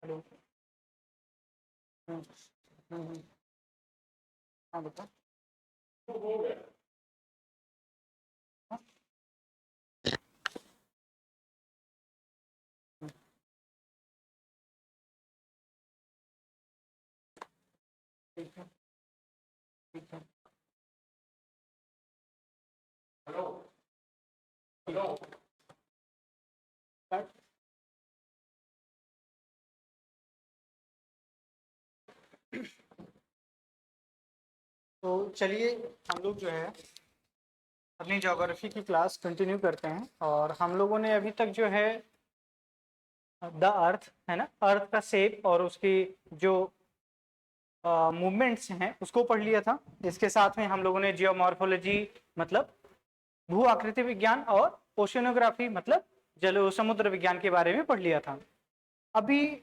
Hello. हम्म, हम्म, हाँ बता। हाँ, ठीक है ठीक है। Hello hello. तो चलिए हम लोग जो है अपनी ज्योग्राफी की क्लास कंटिन्यू करते हैं। और हम लोगों ने अभी तक जो है द अर्थ है ना, अर्थ का शेप और उसकी जो मूवमेंट्स हैं उसको पढ़ लिया था। इसके साथ में हम लोगों ने जियोमॉर्फोलॉजी मतलब भू आकृति विज्ञान और ओशियनोग्राफी मतलब जल समुद्र विज्ञान के बारे में पढ़ लिया था। अभी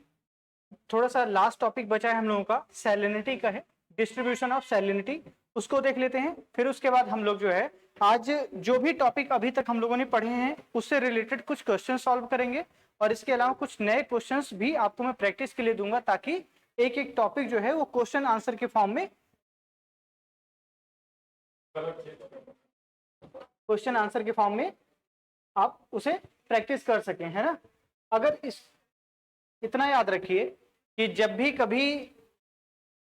थोड़ा सा लास्ट टॉपिक बचा है हम लोगों का, सैलिनिटी का है, डिस्ट्रीब्यूशन ऑफ सैलिनिटी, उसको देख लेते हैं। फिर उसके बाद हम लोग जो है आज जो भी टॉपिक अभी तक हम लोगों ने पढ़े हैं उससे रिलेटेड कुछ क्वेश्चन सॉल्व करेंगे। और इसके अलावा कुछ नए क्वेश्चंस भी आपको मैं प्रैक्टिस के लिए दूंगा ताकि एक एक टॉपिक जो है वो क्वेश्चन आंसर के फॉर्म में आप उसे प्रैक्टिस कर सकें, है ना। अगर इस इतना याद रखिए कि जब भी कभी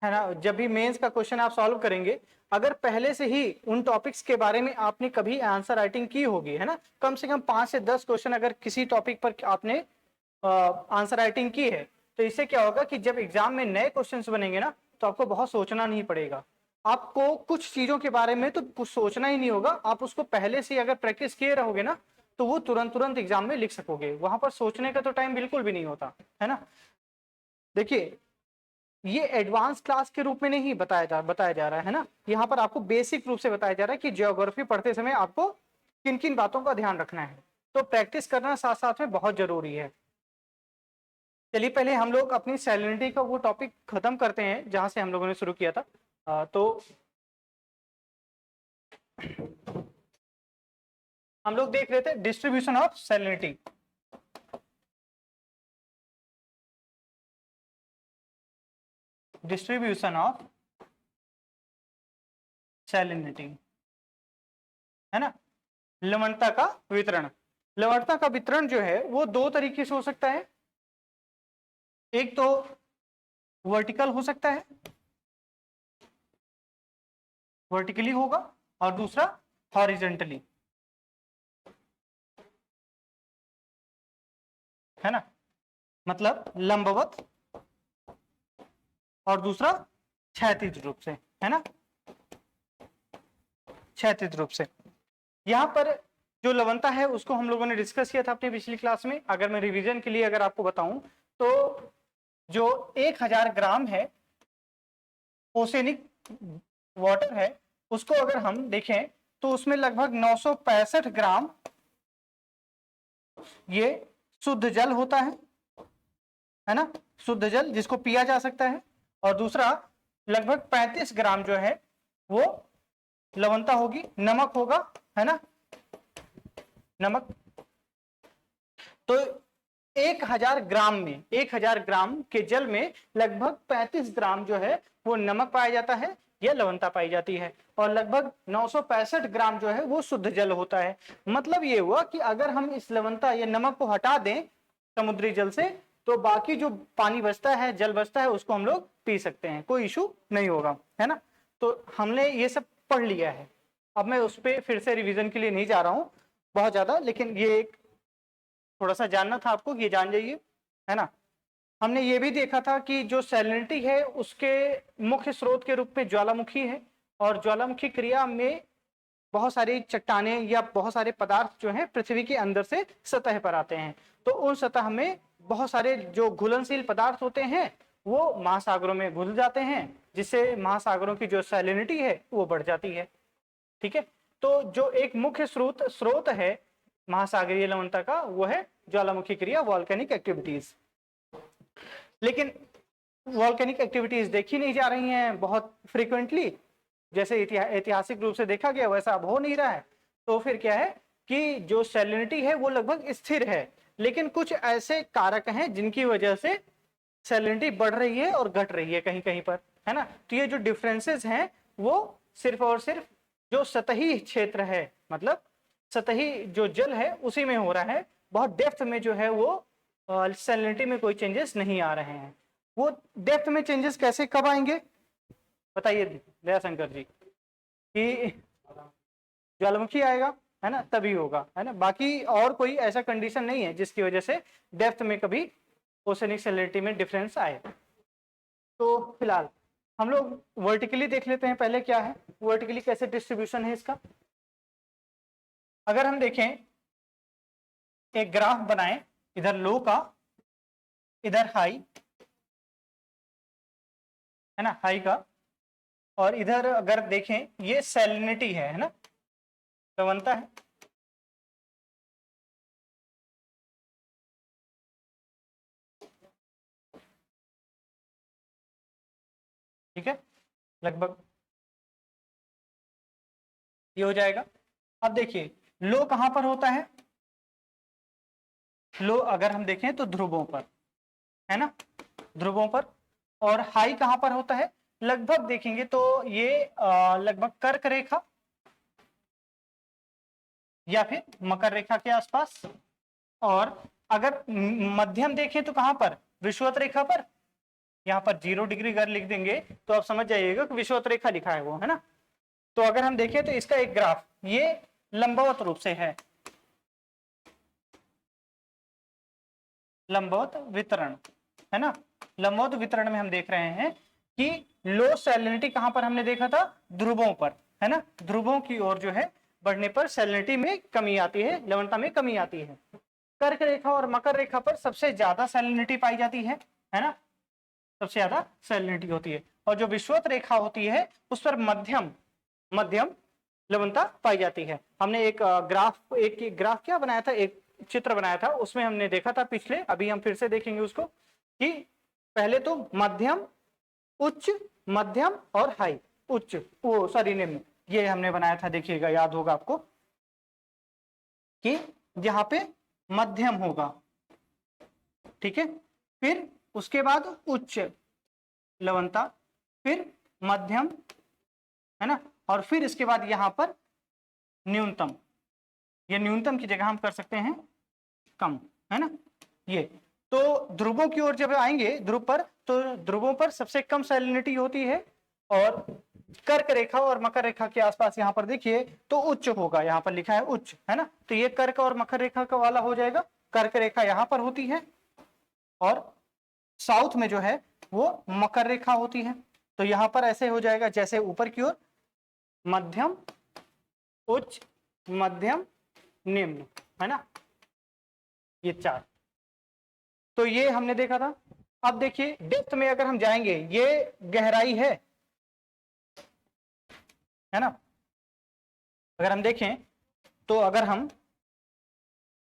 है ना, जब भी मेंस का क्वेश्चन आप सॉल्व करेंगे, अगर पहले से ही उन टॉपिक्स के बारे में आपने कभी आंसर राइटिंग की होगी, है ना, कम से कम 5 से 10 क्वेश्चन अगर किसी टॉपिक पर आपने आंसर राइटिंग की है, तो इससे क्या होगा कि जब एग्जाम में नए क्वेश्चंस बनेंगे ना तो आपको बहुत सोचना नहीं पड़ेगा। आपको कुछ चीजों के बारे में तो कुछ सोचना ही नहीं होगा, आप उसको पहले से अगर प्रैक्टिस किए रहोगे ना तो वो तुरंत तुरंत एग्जाम में लिख सकोगे, वहां पर सोचने का तो टाइम बिल्कुल भी नहीं होता, है ना। देखिए ये एडवांस क्लास के रूप में नहीं बताया जा रहा है ना, यहाँ पर आपको बेसिक रूप से बताया जा रहा है कि ज्योग्राफी पढ़ते समय आपको किन किन बातों का ध्यान रखना है। तो प्रैक्टिस करना साथ साथ में बहुत जरूरी है। चलिए पहले हम लोग अपनी सैलिनिटी का वो टॉपिक खत्म करते हैं जहां से हम लोगों ने शुरू किया था। तो हम लोग देख रहे थे distribution of salinity. Distribution of salinity, है ना, लवणता का वितरण। लवणता का वितरण जो है वो दो तरीके से हो सकता है, एक तो वर्टिकल हो सकता है, वर्टिकली होगा, और दूसरा हॉरिजेंटली, है ना, मतलब लंबवत, और दूसरा क्षैतिज रूप से, है ना, क्षैतिज रूप से। यहां पर जो लवणता है उसको हम लोगों ने डिस्कस किया था अपनी पिछली क्लास में। अगर मैं रिवीजन के लिए अगर आपको बताऊं तो जो 1000 ग्राम है ओसेनिक वाटर है, उसको अगर हम देखें तो उसमें लगभग 965 ग्राम ये शुद्ध जल होता है ना, शुद्ध जल जिसको पिया जा सकता है। और दूसरा लगभग 35 ग्राम जो है वो लवणता होगी, नमक होगा, है ना, नमक। तो 1000 ग्राम के जल में लगभग 35 ग्राम जो है वो नमक पाया जाता है या लवणता पाई जाती है, और लगभग 965 ग्राम जो है वो शुद्ध जल होता है। मतलब ये हुआ कि अगर हम इस लवणता या नमक को हटा दें समुद्री जल से तो बाकी जो पानी बचता है, जल बचता है, उसको हम लोग पी सकते हैं, कोई इशू नहीं होगा, है ना। तो हमने ये सब पढ़ लिया है, अब मैं उस पर फिर से रिवीजन के लिए नहीं जा रहा हूं बहुत ज्यादा, लेकिन ये एक थोड़ा सा जानना था आपको, ये जान जाइए, है ना। हमने ये भी देखा था कि जो सैलिनिटी है उसके मुख्य स्रोत के रूप में ज्वालामुखी है, और ज्वालामुखी क्रिया में बहुत सारी चट्टानें या बहुत सारे पदार्थ जो हैं पृथ्वी के अंदर से सतह पर आते हैं। तो उन सतह में बहुत सारे जो घुलनशील पदार्थ होते हैं वो महासागरों में घुल जाते हैं, जिससे महासागरों की जो सैलिनिटी है वो बढ़ जाती है। ठीक है, तो जो एक मुख्य स्रोत है महासागरीय लवणता का वो है ज्वालामुखी क्रिया, वॉल्केनिक एक्टिविटीज। लेकिन वॉल्केनिक एक्टिविटीज देखी नहीं जा रही हैं बहुत फ्रीक्वेंटली, जैसे ऐतिहासिक रूप से देखा गया वैसा अब हो नहीं रहा है। तो फिर क्या है कि जो सैलिनिटी है वो लगभग स्थिर है, लेकिन कुछ ऐसे कारक हैं जिनकी वजह से सैलिनिटी बढ़ रही है और घट रही है कहीं कहीं पर, है ना। तो ये जो डिफरेंसेस हैं वो सिर्फ और सिर्फ जो सतही क्षेत्र है, मतलब सतही जो जल है उसी में हो रहा है। बहुत डेप्थ में जो है वो सैलिनिटी में कोई चेंजेस नहीं आ रहे हैं। वो डेप्थ में चेंजेस कैसे कब आएंगे बताइए दयाशंकर जी? कि ज्वालामुखी आएगा, है ना, तभी होगा, है ना। बाकी और कोई ऐसा कंडीशन नहीं है जिसकी वजह से डेप्थ में कभी ओसेनिक सैलिनिटी में डिफरेंस आए। तो फिलहाल हम लोग वर्टिकली देख लेते हैं पहले क्या है, वर्टिकली कैसे डिस्ट्रीब्यूशन है इसका। अगर हम देखें, एक ग्राफ बनाएं, इधर लो का, इधर हाई, है ना, हाई का, और इधर अगर देखें ये सैलिनिटी है ना, लवणता है। ठीक है, लगभग ये हो जाएगा। अब देखिए लो कहां पर होता है, लो अगर हम देखें तो ध्रुवों पर, है ना, ध्रुवों पर। और हाई कहां पर होता है, लगभग देखेंगे तो ये लगभग कर्क रेखा या फिर मकर रेखा के आसपास। और अगर मध्यम देखें तो कहां पर, विषुवत रेखा पर। यहाँ पर 0 डिग्री अगर लिख देंगे तो आप समझ जाइएगा कि विषुवत रेखा लिखा है वो, है ना। तो अगर हम देखें तो इसका एक ग्राफ ये लंबवत रूप से है, लंबवत वितरण, है ना। लंबवत वितरण में हम देख रहे हैं कि लो सैलिनिटी कहां पर हमने देखा था, ध्रुवों पर, है ना। ध्रुवों की ओर जो है बढ़ने पर सैलिनिटी में कमी आती है, लवणता में कमी आती है। कर्क रेखा और मकर रेखा पर सबसे ज्यादा सैलिनिटी पाई जाती है ना, सबसे ज्यादा सैलिनिटी होती है। और जो विषुवत रेखा होती है उस पर मध्यम मध्यम लवणता पाई जाती है। हमने एक ग्राफ क्या बनाया था, एक चित्र बनाया था, उसमें हमने देखा था पिछले, अभी हम फिर से देखेंगे उसको, कि पहले तो मध्यम, उच्च, मध्यम और हाई, उच्च, वो सॉरी निम्न, ये हमने बनाया था। देखिएगा, याद होगा आपको कि यहाँ पे मध्यम होगा, ठीक है, फिर उसके बाद उच्च लवणता, फिर मध्यम, है ना, और फिर इसके बाद यहां पर न्यूनतम। ये न्यूनतम की जगह हम कर सकते हैं कम, है ना। ये तो ध्रुवों की ओर जब आएंगे, ध्रुव पर, तो ध्रुवों पर सबसे कम सैलिनिटी होती है। और कर्क रेखा और मकर रेखा के आसपास यहाँ पर देखिए तो उच्च होगा, यहाँ पर लिखा है उच्च, है ना। तो ये कर्क और मकर रेखा का वाला हो जाएगा। कर्क रेखा यहाँ पर होती है और साउथ में जो है वो मकर रेखा होती है। तो यहाँ पर ऐसे हो जाएगा जैसे ऊपर की ओर मध्यम, उच्च, मध्यम, निम्न, है ना, ये 4। तो ये हमने देखा था। अब देखिए डेप्थ में अगर हम जाएंगे, ये गहराई है ना। अगर हम देखें तो अगर हम,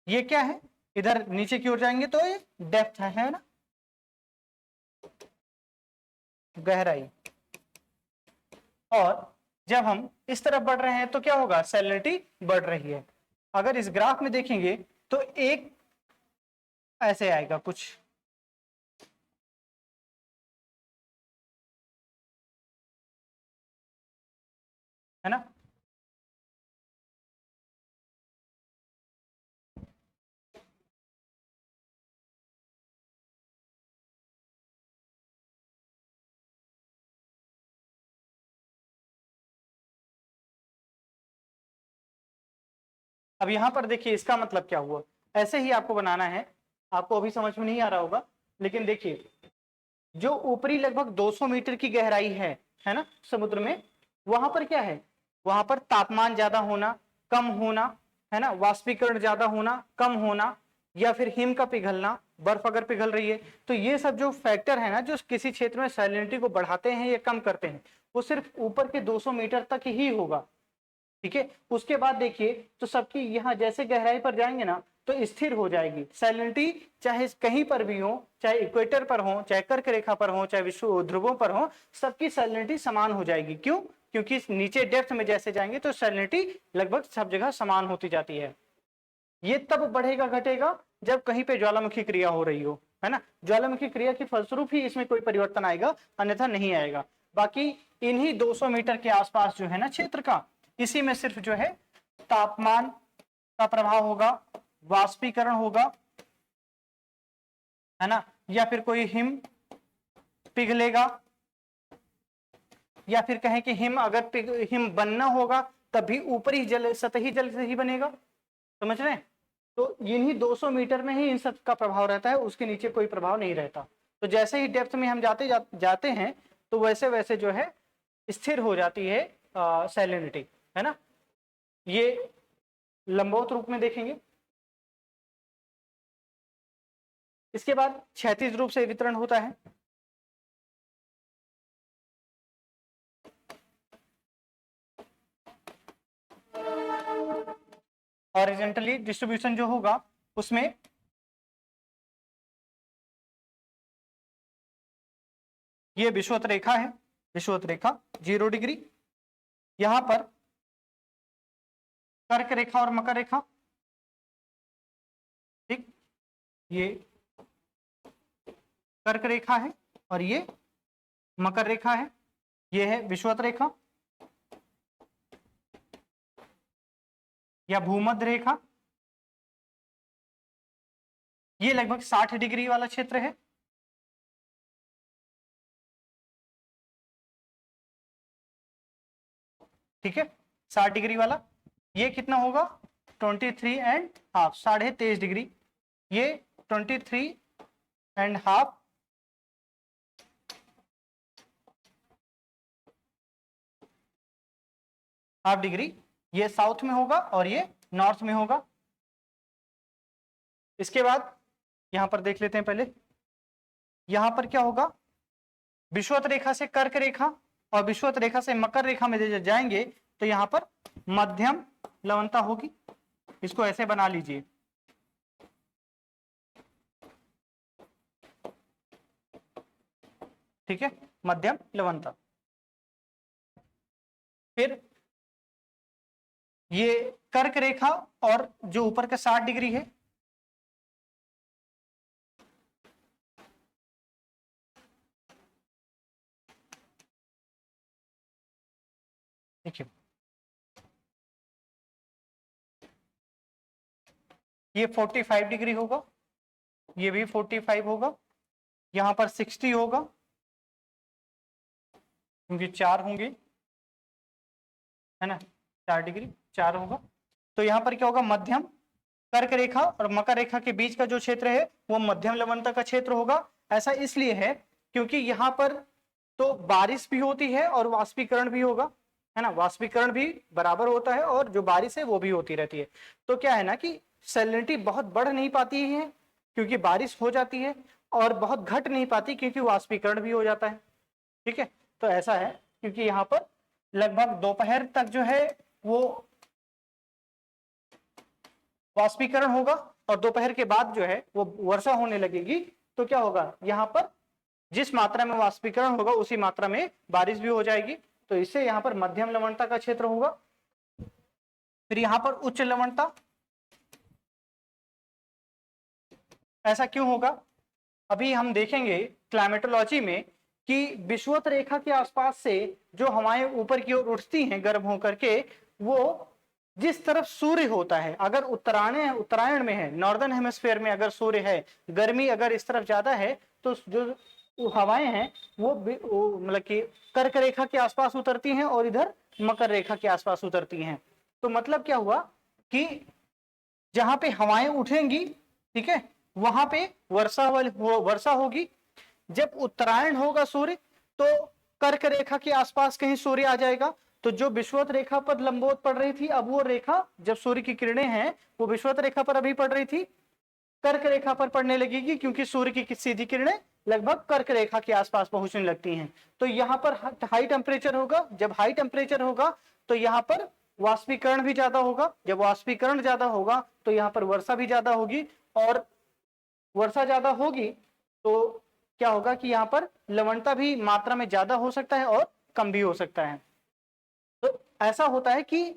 ये क्या है, इधर नीचे की ओर जाएंगे तो ये डेप्थ है ना, गहराई। और जब हम इस तरफ बढ़ रहे हैं तो क्या होगा, सैलिनिटी बढ़ रही है। अगर इस ग्राफ में देखेंगे तो एक ऐसे आएगा कुछ, है ना। अब यहां पर देखिए इसका मतलब क्या हुआ, ऐसे ही आपको बनाना है। आपको अभी समझ में नहीं आ रहा होगा, लेकिन देखिए जो ऊपरी लगभग 200 मीटर की गहराई है ना, समुद्र में, वहां पर क्या है, वहां पर तापमान ज्यादा होना, कम होना, है ना, वाष्पीकरण ज्यादा होना, कम होना, या फिर हिम का पिघलना, बर्फ अगर पिघल रही है, तो ये सब जो फैक्टर है ना, जो किसी क्षेत्र में सैलिनिटी को बढ़ाते हैं या कम करते हैं, वो सिर्फ ऊपर के 200 मीटर तक ही होगा, ठीक है। उसके बाद देखिए तो सबकी यहाँ जैसे गहराई पर जाएंगे ना तो स्थिर हो जाएगी सैलिनिटी, चाहे कहीं पर भी हो, चाहे इक्वेटर पर हो, चाहे कर्क रेखा पर हो, चाहे विश्व ध्रुवों पर हो, सबकी सैलिनिटी समान हो जाएगी। क्यों, क्योंकि नीचे डेप्थ में जैसे जाएंगे तो सैलिनिटी लगभग सब जगह समान होती जाती है। ये तब बढ़ेगा घटेगा जब कहीं पे ज्वालामुखी क्रिया हो रही हो, है ना। ज्वालामुखी क्रिया की फलस्वरूप ही इसमें कोई परिवर्तन आएगा, अन्यथा नहीं आएगा। बाकी इन्हीं 200 मीटर के आसपास जो है ना क्षेत्र का, इसी में सिर्फ जो है तापमान का प्रभाव होगा, वाष्पीकरण होगा, है ना, या फिर कोई हिम पिघलेगा, या फिर कहें कि हिम अगर हिम बनना होगा तभी ऊपरी जल, सतही जल से ही बनेगा। समझ रहे हैं? तो इन्हीं 200 मीटर में ही इन सब का प्रभाव रहता है, उसके नीचे कोई प्रभाव नहीं रहता। तो जैसे ही डेप्थ में हम जाते हैं तो वैसे वैसे जो है स्थिर हो जाती है सैलिनिटी, है ना। ये लंबवत रूप में देखेंगे। इसके बाद क्षैतिज रूप से वितरण होता है। हॉरिजॉन्टली डिस्ट्रीब्यूशन जो होगा उसमें ये विषुवत रेखा है, विषुवत रेखा 0 डिग्री, यहां पर कर्क रेखा और मकर रेखा, ठीक, ये कर्क रेखा है और ये मकर रेखा है, ये है विषुवत रेखा या भूमध्य रेखा। ये लगभग 60 डिग्री वाला क्षेत्र है। ठीक है, 60 डिग्री वाला। ये कितना होगा? 23 एंड हाफ, 23.5 डिग्री। ये 23 एंड हाफ डिग्री। ये साउथ में होगा और ये नॉर्थ में होगा। इसके बाद यहां पर देख लेते हैं पहले, यहां पर क्या होगा, विषुवत रेखा से कर्क रेखा और विषुवत रेखा से मकर रेखा में जाएंगे तो यहां पर मध्यम लवणता होगी। इसको ऐसे बना लीजिए, ठीक है, मध्यम लवणता। फिर ये कर्क रेखा और जो ऊपर का 60 डिग्री है, देखिए ये 45 डिग्री होगा, ये भी 45 होगा, यहां पर 60 होगा क्योंकि 4 होंगे, है ना, 4 डिग्री 4 होगा। तो यहां पर क्या होगा, मध्यम, कर्क रेखा और मकर रेखा के बीच का जो क्षेत्र है वो मध्यम लवणता का क्षेत्र होगा। ऐसा इसलिए है क्योंकि यहां पर तो बारिश भी होती है और वाष्पीकरण भी होगा, है ना, वाष्पीकरण भी बराबर होता है और जो बारिश है वो भी होती रहती है। तो क्या है ना कि सैलिनिटी बहुत बढ़ नहीं पाती है क्योंकि बारिश हो जाती है, और बहुत घट नहीं पाती क्योंकि वाष्पीकरण भी हो जाता है। ठीक है, तो ऐसा है क्योंकि यहाँ पर लगभग दोपहर तक जो है वो वाष्पीकरण होगा और दोपहर के बाद जो है वो वर्षा होने लगेगी। तो क्या होगा, यहाँ पर जिस मात्रा में वाष्पीकरण होगा उसी मात्रा में बारिश भी हो जाएगी। तो इससे यहाँ पर मध्यम लवणता का क्षेत्र होगा। फिर यहाँ पर उच्च लवणता, ऐसा क्यों होगा, अभी हम देखेंगे क्लाइमेटोलॉजी में कि विषुवत रेखा के आसपास से जो हवाएं ऊपर की ओर उठती हैं गर्म होकर के, वो जिस तरफ सूर्य होता है, अगर उत्तरायण में है, नॉर्दर्न हेमिस्फीयर में अगर सूर्य है, गर्मी अगर इस तरफ ज्यादा है, तो जो हवाएं हैं वो मतलब कि कर्क रेखा के आसपास उतरती हैं और इधर मकर रेखा के आसपास उतरती हैं। तो मतलब क्या हुआ कि जहां पे हवाएं उठेंगी, ठीक है, वहां पे वर्षा होगी। जब उत्तरायण होगा सूर्य तो कर्क रेखा के आसपास कहीं सूर्य आ जाएगा, तो जो विषुवत रेखा पर लंबवत पड़ रही थी, अब वो रेखा, जब सूर्य की किरणें हैं वो विषुवत रेखा पर अभी पड़ रही थी, कर्क रेखा पर पड़ने लगेगी क्योंकि सूर्य की सीधी किरणें लगभग कर्क रेखा के आसपास पहुंचने लगती हैं। तो यहाँ पर हाई टेम्परेचर होगा, जब हाई टेम्परेचर होगा तो यहाँ पर वाष्पीकरण भी ज्यादा होगा, जब वाष्पीकरण ज्यादा होगा तो यहाँ पर वर्षा भी ज्यादा होगी, और वर्षा ज्यादा होगी तो क्या होगा कि यहाँ पर लवणता भी मात्रा में ज्यादा हो सकता है और कम भी हो सकता है। तो ऐसा होता है कि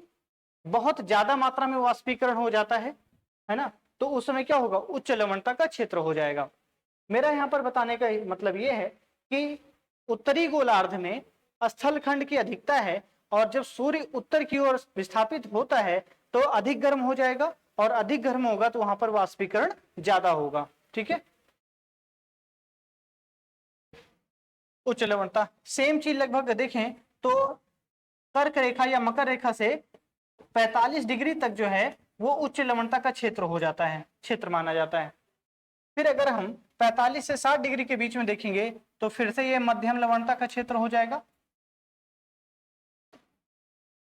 बहुत ज्यादा मात्रा में वाष्पीकरण हो जाता है ना, तो उस समय क्या होगा, उच्च लवणता का क्षेत्र हो जाएगा। मेरा यहाँ पर बताने का मतलब ये है कि उत्तरी गोलार्ध में स्थलखंड की अधिकता है, और जब सूर्य उत्तर की ओर विस्थापित होता है तो अधिक गर्म हो जाएगा, और अधिक गर्म होगा तो वहां पर वाष्पीकरण ज्यादा होगा। ठीक है, उच्च लवणता सेम चीज लगभग देखें तो कर्क रेखा या मकर रेखा से 45 डिग्री तक जो है वो उच्च लवणता का क्षेत्र हो जाता है, क्षेत्र माना जाता है। फिर अगर हम 45 से 60 डिग्री के बीच में देखेंगे तो फिर से ये मध्यम लवणता का क्षेत्र हो जाएगा।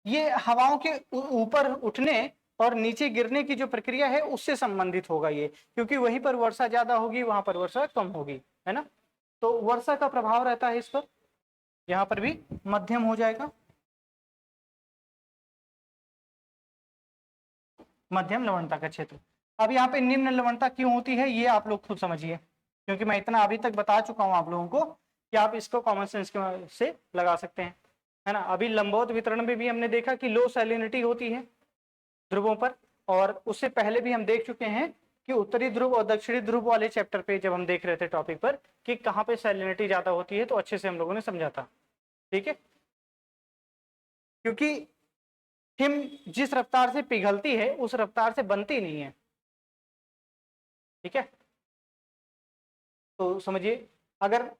ये हवाओं के ऊपर उठने और नीचे गिरने की जो प्रक्रिया है उससे संबंधित होगा ये, क्योंकि वहीं पर वर्षा ज्यादा होगी, वहां पर वर्षा कम होगी, है ना। तो वर्षा का प्रभाव रहता है इस पर, यहां पर भी मध्यम हो जाएगा, मध्यम लवणता का क्षेत्र। अब यहाँ पे निम्न लवणता क्यों होती है ये आप लोग खुद समझिए, क्योंकि मैं इतना अभी तक बता चुका हूं आप लोगों को कि आप इसको कॉमन सेंस से लगा सकते हैं, है ना। अभी लंबवत वितरण में भी हमने देखा कि लो सैलिनिटी होती है ध्रुवों पर, और उससे पहले भी हम देख चुके हैं कि उत्तरी ध्रुव और दक्षिणी ध्रुव वाले चैप्टर पे जब हम देख रहे थे टॉपिक पर कि कहाँ पे सैलिनिटी ज्यादा होती है, तो अच्छे से हम लोगों ने समझा था। ठीक है, क्योंकि हिम जिस रफ्तार से पिघलती है उस रफ्तार से बनती नहीं है। ठीक है, तो समझिए, अगर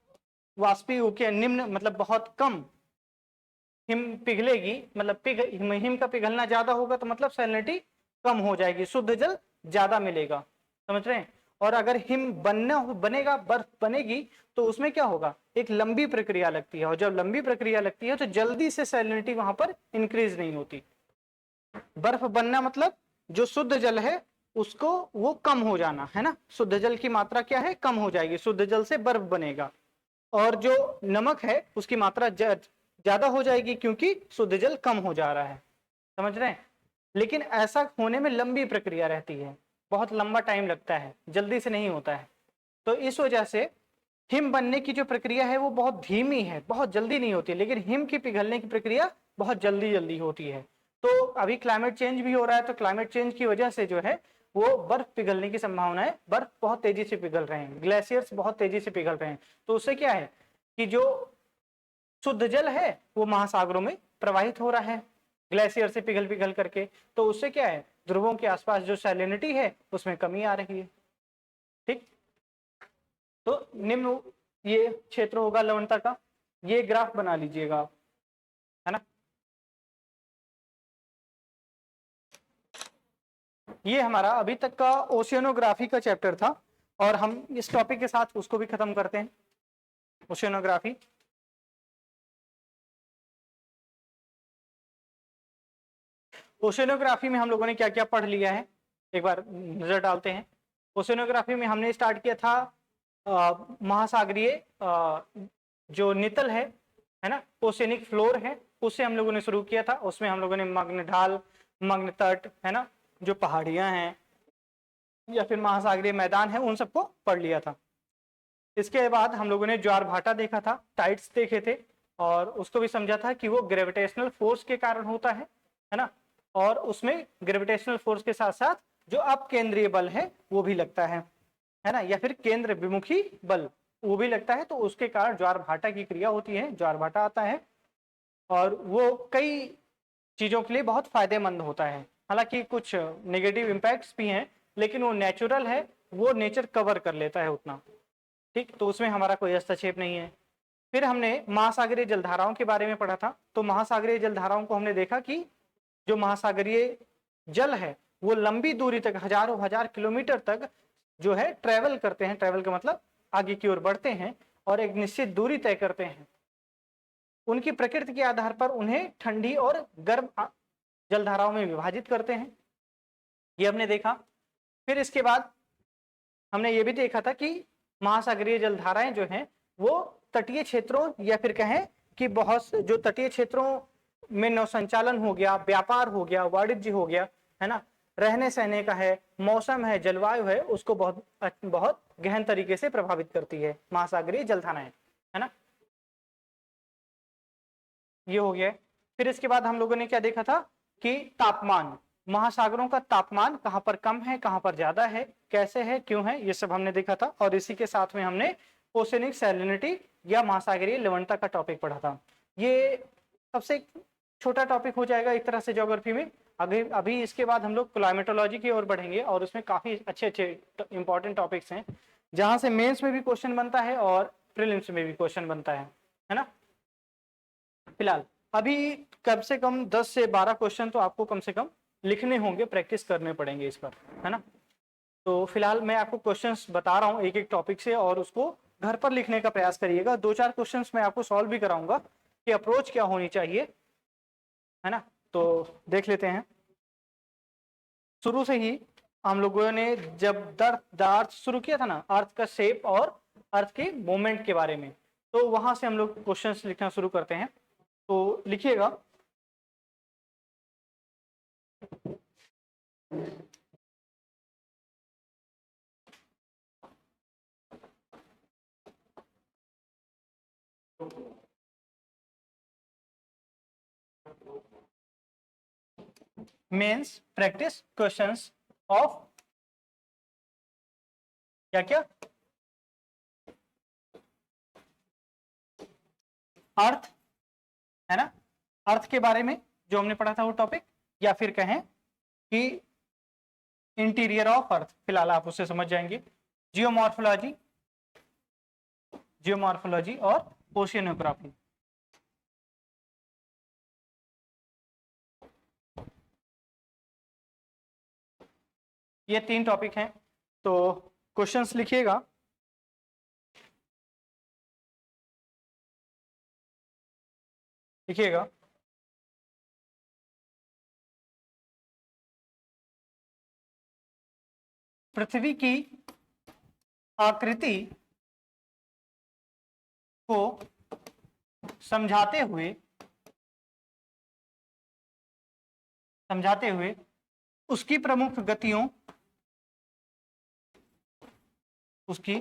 वाष्पीय के निम्न मतलब बहुत कम हिम पिघलेगी, मतलब हिम का पिघलना ज्यादा होगा तो मतलब सैलिनिटी कम हो जाएगी, शुद्ध जल ज्यादा मिलेगा, समझ रहे हैं। और अगर हिम बनेगा, बर्फ बनेगी, तो उसमें क्या होगा, एक लंबी प्रक्रिया लगती है, और जब लंबी प्रक्रिया लगती है तो जल्दी से सैलिनिटी वहां पर इंक्रीज नहीं होती। बर्फ बनना मतलब जो शुद्ध जल है उसको वो कम हो जाना, है ना। शुद्ध जल की मात्रा क्या है, कम हो जाएगी, शुद्ध जल से बर्फ बनेगा, और जो नमक है उसकी मात्रा ज्यादा हो जाएगी क्योंकि शुद्ध जल कम हो जा रहा है, समझ रहे हैं। लेकिन ऐसा होने में लंबी प्रक्रिया रहती है, बहुत लंबा टाइम लगता है, जल्दी से नहीं होता है। तो इस वजह से हिम बनने की जो प्रक्रिया है वो बहुत धीमी है, बहुत जल्दी नहीं होती, लेकिन हिम की पिघलने की प्रक्रिया बहुत जल्दी जल्दी होती है। तो अभी क्लाइमेट चेंज भी हो रहा है, तो क्लाइमेट चेंज की वजह से जो है वो बर्फ पिघलने की संभावना है, बर्फ बहुत तेजी से पिघल रहे हैं, ग्लेशियर्स बहुत तेजी से पिघल रहे हैं। तो उससे क्या है कि जो शुद्ध जल है वो महासागरों में प्रवाहित हो रहा है ग्लेशियर से पिघल पिघल करके, तो उससे क्या है, ध्रुवों के आसपास जो सैलिनिटी है उसमें कमी आ रही है। ठीक, तो निम्न ये क्षेत्र होगा लवणता का, ये ग्राफ बना लीजिएगा आप, है ना। ये हमारा अभी तक का ओशियनोग्राफी का चैप्टर था, और हम इस टॉपिक के साथ उसको भी खत्म करते हैं, ओशियनोग्राफी। ओशियनोग्राफी में हम लोगों ने क्या क्या पढ़ लिया है, एक बार नजर डालते हैं। ओशियनोग्राफी में हमने स्टार्ट किया था महासागरीय जो नितल है ना, ओशियनिक फ्लोर है, उससे हम लोगों ने शुरू किया था। उसमें हम लोगों ने मग्न ढाल, मग्न तट, है ना, जो पहाड़ियां हैं या फिर महासागरीय मैदान है, उन सबको पढ़ लिया था। इसके बाद हम लोगों ने ज्वार भाटा देखा था, टाइड्स देखे थे, और उसको भी समझा था कि वो ग्रेविटेशनल फोर्स के कारण होता है ना। और उसमें ग्रेविटेशनल फोर्स के साथ साथ जो अपकेंद्रीय बल है वो भी लगता है ना, या फिर केंद्र विमुखी बल वो भी लगता है, तो उसके कारण ज्वार भाटा की क्रिया होती है, ज्वार भाटा आता है, और वो कई चीजों के लिए बहुत फायदेमंद होता है। हालांकि कुछ नेगेटिव इम्पैक्ट्स भी हैं, लेकिन वो नेचुरल है, वो नेचर कवर कर लेता है उतना। ठीक, तो उसमें हमारा कोई हस्तक्षेप नहीं है। फिर हमने महासागरीय जलधाराओं के बारे में पढ़ा था। तो महासागरीय जलधाराओं को हमने देखा कि जो महासागरीय जल है वो लंबी दूरी तक, हजारों हजार किलोमीटर तक जो है ट्रेवल करते हैं, ट्रेवल का मतलब आगे की ओर बढ़ते हैं, और एक निश्चित दूरी तय करते हैं। उनकी प्रकृति के आधार पर उन्हें ठंडी और गर्म जलधाराओं में विभाजित करते हैं, ये हमने देखा। फिर इसके बाद हमने ये भी देखा था कि महासागरीय जलधाराएं जो हैं वो तटीय क्षेत्रों या फिर कहें कि बहुत जो तटीय क्षेत्रों में नौसंचालन हो गया, व्यापार हो गया, वाणिज्य हो गया, है ना, रहने सहने का है, मौसम है, जलवायु है, उसको बहुत बहुत गहन तरीके से प्रभावित करती है महासागरीय जलधाराएं, है ना। ये हो गया। फिर इसके बाद हम लोगों ने क्या देखा था कि तापमान, महासागरों का तापमान कहाँ पर कम है, कहाँ पर ज्यादा है, कैसे है, क्यों है, ये सब हमने देखा था। और इसी के साथ में हमने ओशनिक सैलिनिटी या महासागरीय लवणता का टॉपिक पढ़ा था। ये सबसे छोटा टॉपिक हो जाएगा एक तरह से ज्योग्राफी में। अभी इसके बाद हम लोग क्लाइमेटोलॉजी की ओर बढ़ेंगे और उसमें काफी अच्छे अच्छे इंपॉर्टेंट टॉपिक्स हैं जहां से मेंस में भी क्वेश्चन बनता है और प्रीलिम्स में भी क्वेश्चन बनता है ना। फिलहाल अभी कम से कम 10 से 12 क्वेश्चन तो आपको कम से कम लिखने होंगे, प्रैक्टिस करने पड़ेंगे इस पर, है ना। तो फिलहाल मैं आपको क्वेश्चंस बता रहा हूँ एक एक टॉपिक से, और उसको घर पर लिखने का प्रयास करिएगा। 2-4 क्वेश्चंस मैं आपको सॉल्व भी कराऊंगा कि अप्रोच क्या होनी चाहिए, है ना। तो देख लेते हैं। शुरू से ही हम लोगों ने जब द अर्थ शुरू किया था ना, अर्थ का शेप और अर्थ के मूवमेंट के बारे में, तो वहां से हम लोग क्वेश्चंस लिखना शुरू करते हैं। तो लिखिएगा। मेंस प्रैक्टिस क्वेश्चंस ऑफ क्या क्या अर्थ, है ना। अर्थ के बारे में जो हमने पढ़ा था वो टॉपिक, या फिर कहें कि इंटीरियर ऑफ अर्थ, फिलहाल आप उससे समझ जाएंगे। जियोमॉर्फोलॉजी, जियोमॉर्फोलॉजी और ओशियनोग्राफी। ये 3 टॉपिक हैं। तो क्वेश्चंस लिखिएगा। लिखिएगा, पृथ्वी की आकृति को समझाते हुए उसकी प्रमुख गतियों, उसकी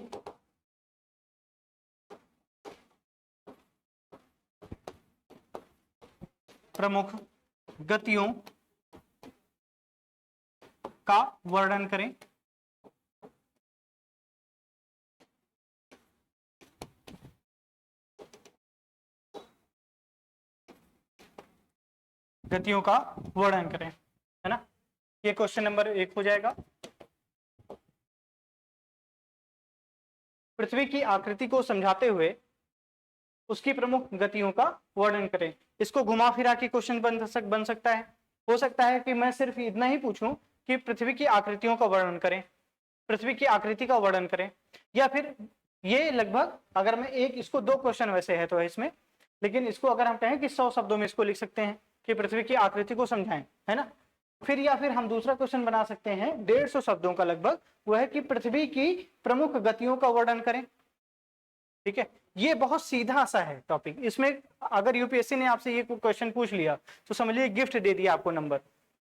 प्रमुख गतियों का वर्णन करें। गतियों का वर्णन करें, है ना। ये क्वेश्चन नंबर 1 हो जाएगा। पृथ्वी की आकृति को समझाते हुए उसकी प्रमुख गतियों का वर्णन करें। इसको घुमा फिरा के क्वेश्चन बन सकता है। हो सकता है कि मैं सिर्फ इतना ही पूछूं कि पृथ्वी की आकृतियों का वर्णन करें, पृथ्वी की आकृति का वर्णन करें, या फिर ये लगभग, अगर मैं इसको 2 क्वेश्चन वैसे है तो है इसमें, लेकिन इसको अगर हम कहें कि 100 शब्दों में इसको लिख सकते हैं कि पृथ्वी की आकृति को समझाएं, है ना। फिर या फिर हम दूसरा क्वेश्चन बना सकते हैं 150 शब्दों का लगभग, वह है कि पृथ्वी की प्रमुख गतियों का वर्णन करें। ठीक है, ये बहुत सीधा सा है टॉपिक। इसमें अगर यूपीएससी ने आपसे ये क्वेश्चन पूछ लिया तो समझ लीजिए गिफ्ट दे दिया आपको नंबर,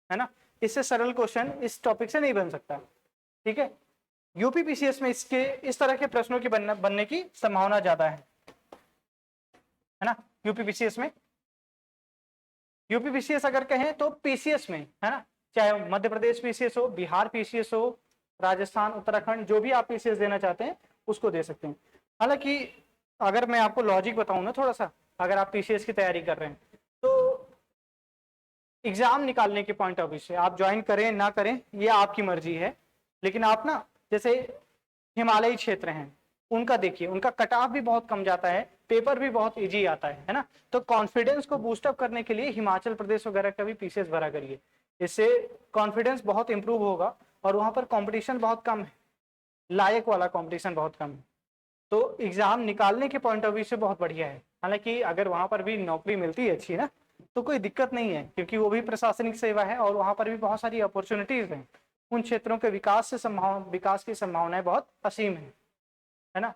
है ना। इससे सरल क्वेश्चन इस टॉपिक से नहीं बन सकता। ठीक है, यूपीपीसीएस में इसके इस तरह के प्रश्नों की बनने की संभावना ज्यादा है ना। यूपीपीसीएस में, यूपीपीसीएस अगर कहें तो पीसीएस में, है ना, चाहे मध्य प्रदेश पीसीएस हो, बिहार पीसीएस हो, राजस्थान, उत्तराखंड, जो भी आप पीसीएस देना चाहते हैं उसको दे सकते हैं। हालांकि अगर मैं आपको लॉजिक बताऊं ना थोड़ा सा, अगर आप पीसीएस की तैयारी कर रहे हैं तो एग्जाम निकालने के पॉइंट ऑफ व्यू से आप ज्वाइन करें ना करें ये आपकी मर्जी है, लेकिन आप ना जैसे हिमालयी क्षेत्र हैं उनका देखिए, उनका कट ऑफ भी बहुत कम जाता है, पेपर भी बहुत इजी आता है ना। तो कॉन्फिडेंस को बूस्टअप करने के लिए हिमाचल प्रदेश वगैरह का भी पीसीएस भरा करिए, इससे कॉन्फिडेंस बहुत इंप्रूव होगा और वहां पर कंपटीशन बहुत कम है, लायक वाला कंपटीशन बहुत कम है। तो एग्जाम निकालने के पॉइंट ऑफ व्यू से बहुत बढ़िया है। हालांकि अगर वहां पर भी नौकरी मिलती है अच्छी ना तो कोई दिक्कत नहीं है, क्योंकि वो भी प्रशासनिक सेवा है और वहां पर भी बहुत सारी अपॉर्चुनिटीज हैं। उन क्षेत्रों के विकास की संभावनाएं बहुत असीम है ना।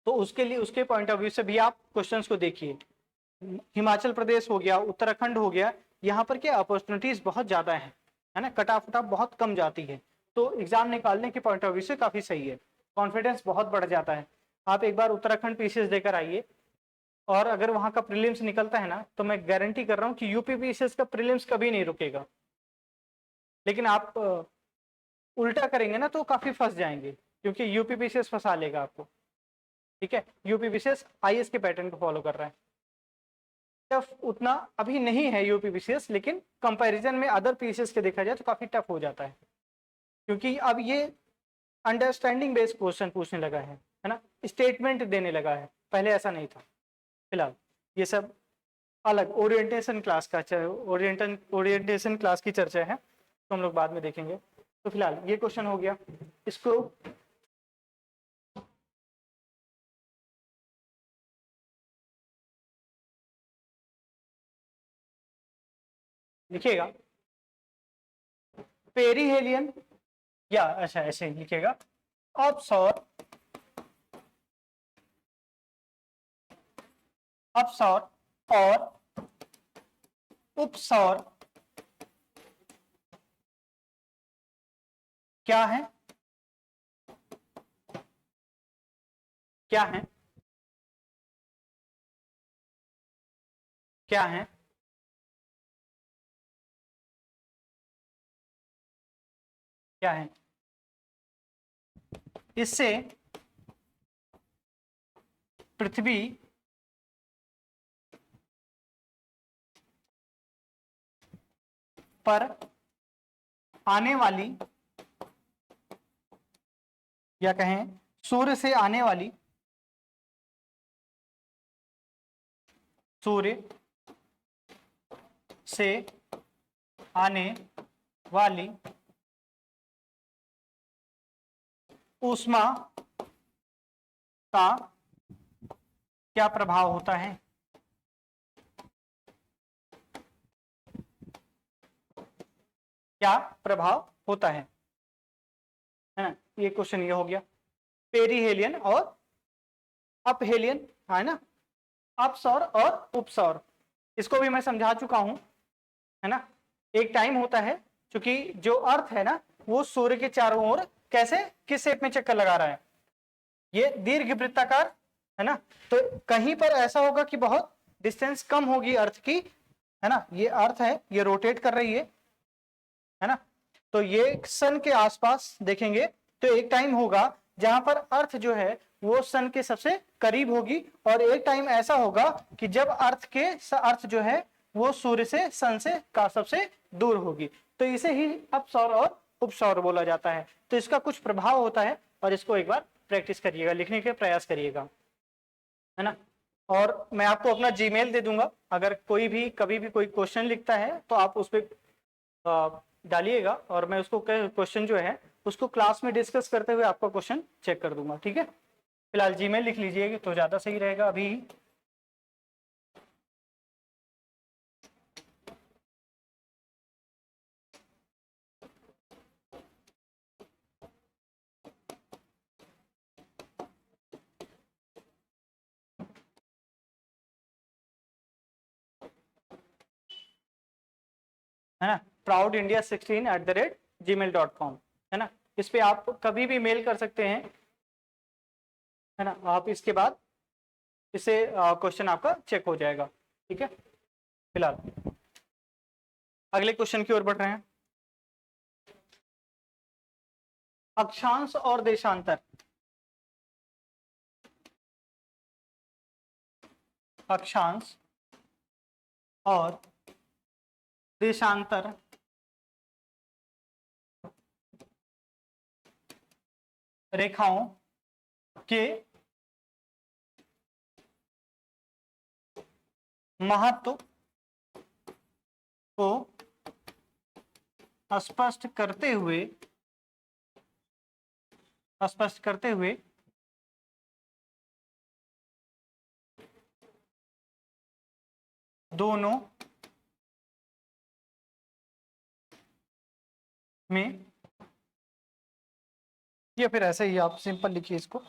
तो उसके लिए, उसके पॉइंट ऑफ व्यू से भी आप क्वेश्चंस को देखिए। हिमाचल प्रदेश हो गया, उत्तराखंड हो गया, यहाँ पर क्या अपॉर्चुनिटीज बहुत ज्यादा है ना, कटाफटा बहुत कम जाती है। तो एग्जाम निकालने के पॉइंट ऑफ व्यू से काफी सही है, कॉन्फिडेंस बहुत बढ़ जाता है। आप एक बार उत्तराखंड पीसीएस देकर आइए, और अगर वहां का प्रीलिम्स निकलता है ना तो मैं गारंटी कर रहा हूँ कि यूपी पीसीएस का प्रीलिम्स कभी नहीं रुकेगा। लेकिन आप उल्टा करेंगे ना तो काफी फंस जाएंगे, क्योंकि यूपीपीसीएस फंसा लेगा आपको। ठीक है, यूपीपीसीएस आईएएस के पैटर्न को फॉलो कर रहा है। टफ उतना अभी नहीं है यूपीपीसीएस, लेकिन कंपैरिजन में अदर पीसीएस के देखा जाए तो काफी टफ हो जाता है, क्योंकि अब ये अंडरस्टैंडिंग बेस्ड क्वेश्चन पूछने लगा है ना, स्टेटमेंट देने लगा है, पहले ऐसा नहीं था। फिलहाल ये सब अलग ओरिएंटेशन क्लास का ओरिएंटेशन क्लास की चर्चा है, तो हम लोग बाद में देखेंगे। तो फिलहाल ये क्वेश्चन हो गया, इसको लिखिएगा पेरीहेलियन, या अच्छा ऐसे ही लिखिएगा अपसौर, अपसौर और उपसौर क्या है, क्या है, क्या है, क्या है। इससे पृथ्वी पर आने वाली, या कहें सूर्य से आने वाली, सूर्य से आने वाली ऊष्मा का क्या प्रभाव होता है, क्या प्रभाव होता है ना। ये क्वेश्चन ये हो गया पेरीहेलियन और अपहेलियन, है ना, अपसौर और उपसौर। इसको भी मैं समझा चुका हूं, है ना। एक टाइम होता है, क्योंकि जो अर्थ है ना वो सूर्य के चारों ओर कैसे किस शेप में चक्कर लगा रहा है, ये दीर्घ वृत्ताकार, है ना। तो कहीं पर ऐसा होगा कि बहुत डिस्टेंस कम होगी अर्थ की, है ना, ये अर्थ है ये रोटेट कर रही है ना। तो ये सन के आसपास देखेंगे तो एक टाइम होगा जहां पर अर्थ जो है वो सन के सबसे करीब होगी, और एक टाइम ऐसा होगा कि जब अर्थ जो है वो सूर्य से सन से का सबसे दूर होगी। तो इसे ही अपसौर और उपसौर बोला जाता है। तो इसका कुछ प्रभाव होता है, और इसको एक बार प्रैक्टिस करिएगा, लिखने के प्रयास करिएगा, है ना। और मैं आपको अपना जीमेल दे दूंगा, अगर कोई भी कभी भी कोई क्वेश्चन लिखता है तो आप उस पर डालिएगा, और मैं उसको क्वेश्चन जो है उसको क्लास में डिस्कस करते हुए आपका क्वेश्चन चेक कर दूंगा। ठीक है, फिलहाल जीमेल लिख लीजिएगा तो ज्यादा सही रहेगा अभी। है ना, proudindia16@gmail.com, है ना। इस पे आप कभी भी मेल कर सकते हैं, है ना। आप इसके बाद इसे क्वेश्चन आपका चेक हो जाएगा। ठीक है, फिलहाल अगले क्वेश्चन की ओर बढ़ रहे हैं। अक्षांश और देशांतर, अक्षांश और देशांतर रेखाओं के महत्व को स्पष्ट करते हुए दोनों में, या फिर ऐसे ही आप सिंपल लिखिए इसको,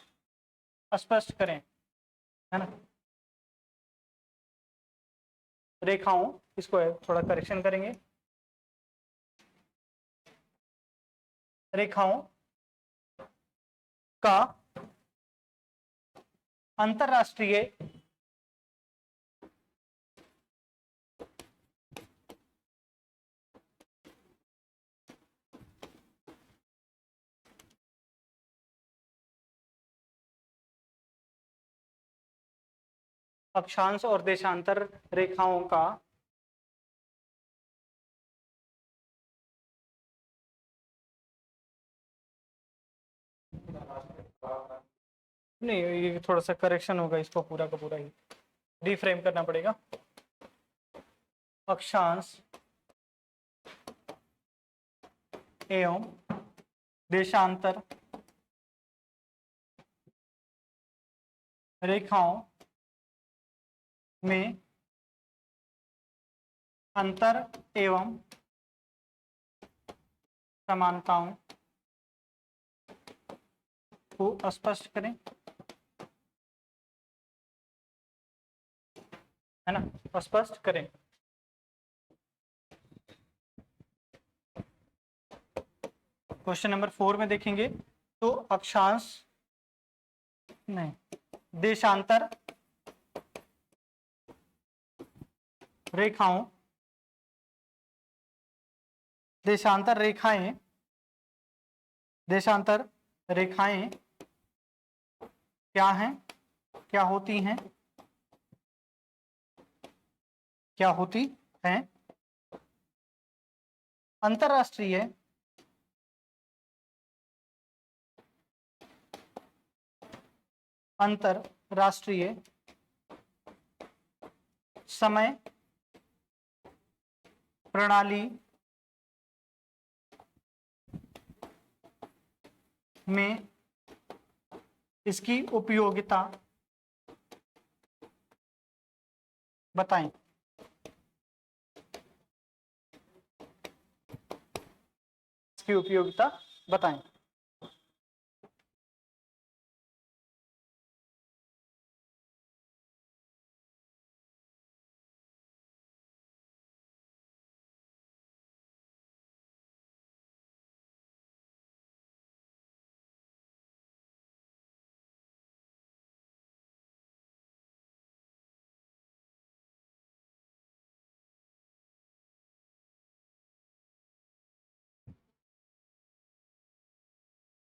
स्पष्ट करें, है ना, रेखाओं, इसको थोड़ा करेक्शन करेंगे, रेखाओं का अंतरराष्ट्रीय अक्षांश और देशांतर रेखाओं का नहीं, ये थोड़ा सा करेक्शन होगा, इसको पूरा का पूरा ही रिफ्रेम करना पड़ेगा। अक्षांश एवं देशांतर रेखाओं में अंतर एवं समानताओं को स्पष्ट करें, है ना, स्पष्ट करें। क्वेश्चन नंबर 4 में देखेंगे तो अक्षांश नहीं, देशांतर रेखाओं, देशांतर रेखाएं, देशांतर रेखाएं क्या हैं, क्या होती हैं, क्या होती हैं? अंतरराष्ट्रीय अंतरराष्ट्रीय समय प्रणाली में इसकी उपयोगिता बताएं। इसकी उपयोगिता बताएं।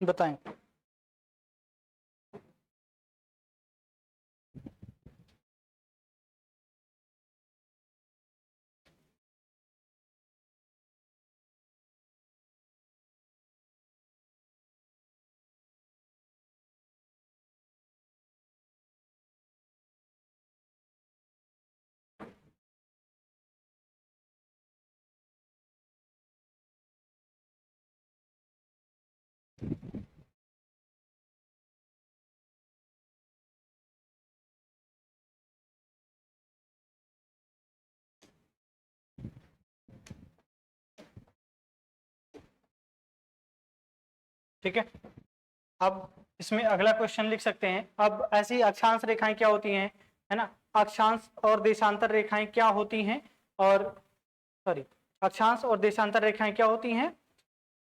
बताएं। ठीक है, अब इसमें अगला क्वेश्चन लिख सकते हैं। अब ऐसी अक्षांश रेखाएं क्या होती हैं, है ना, अक्षांश और देशांतर रेखाएं क्या होती हैं, और सॉरी, अक्षांश और देशांतर रेखाएं क्या होती हैं?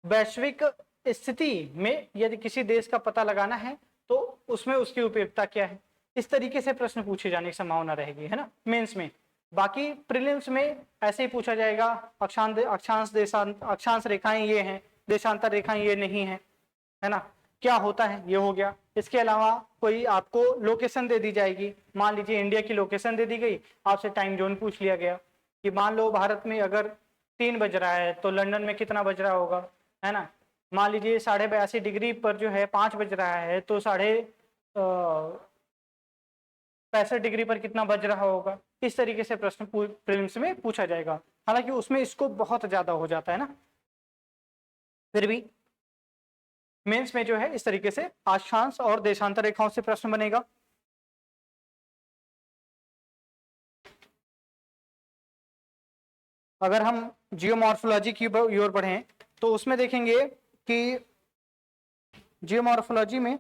वैश्विक स्थिति में यदि किसी देश का पता लगाना है तो उसमें उसकी उपयोगिता क्या है, इस तरीके से प्रश्न पूछे जाने की संभावना रहेगी, है ना, मेंस में। बाकी प्रीलिम्स में ऐसे ही पूछा जाएगा, अक्षांश रेखाएं ये हैं, देशांतर रेखाएं ये नहीं है, है ना, क्या होता है, ये हो गया। इसके अलावा कोई आपको लोकेशन दे दी जाएगी, मान लीजिए इंडिया की लोकेशन दे दी गई, आपसे टाइम जोन पूछ लिया गया कि मान लो भारत में अगर 3 बज रहा है तो लंदन में कितना बज रहा होगा, है ना, मान लीजिए 82.5 डिग्री पर जो है 5 बज रहा है तो 65 डिग्री पर कितना बज रहा होगा। इस तरीके से प्रश्न प्रीलिम्स में पूछा जाएगा, हालांकि उसमें स्कोप बहुत ज्यादा हो जाता है ना, फिर भी मेंस में जो है इस तरीके से अक्षांश और देशांतर रेखाओं से प्रश्न बनेगा। अगर हम जियोमॉर्फोलॉजी की ओर बढ़ें तो उसमें देखेंगे कि जियोमॉर्फोलॉजी में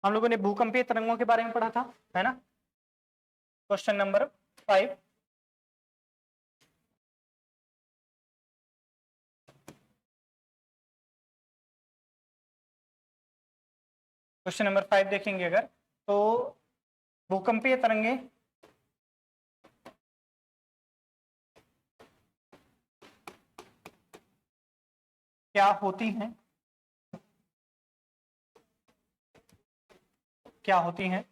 हम लोगों ने भूकंपीय तरंगों के बारे में पढ़ा था, है ना। क्वेश्चन नंबर 5, क्वेश्चन नंबर 5 देखेंगे अगर तो भूकंपीय तरंगे क्या होती हैं क्या होती हैं?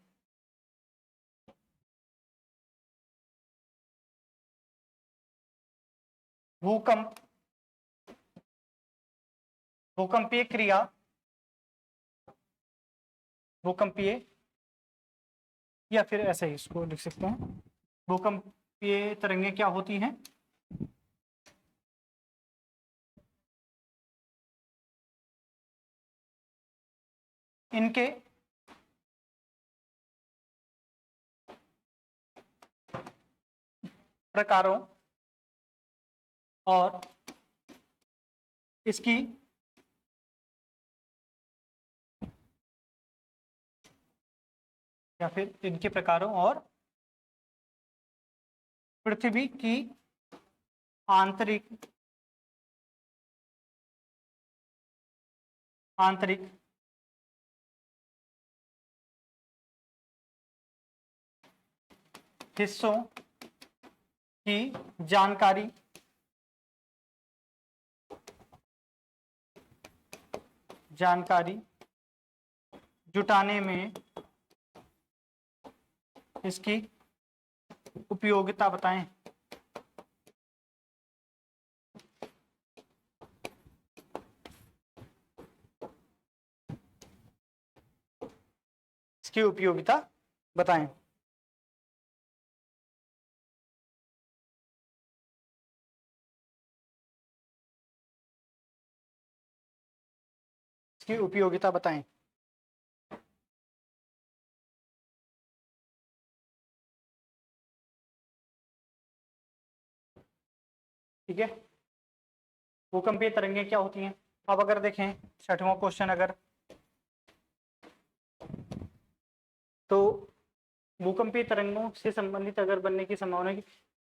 भूकंप, भूकंपीय क्रिया, भूकंपीय, या फिर ऐसे ही इसको लिख सकते हैं, भूकंपीय तरंगें क्या होती हैं? इनके प्रकारों और इसकी या फिर इनके प्रकारों और पृथ्वी की आंतरिक आंतरिक हिस्सों की जानकारी जानकारी जुटाने में इसकी उपयोगिता बताएं। इसकी उपयोगिता बताएं। इसकी उपयोगिता बताएं। ठीक है, भूकंपीय तरंगें क्या होती हैं? अब अगर देखें छठवां क्वेश्चन, अगर तो भूकंपीय तरंगों से संबंधित अगर बनने की संभावना की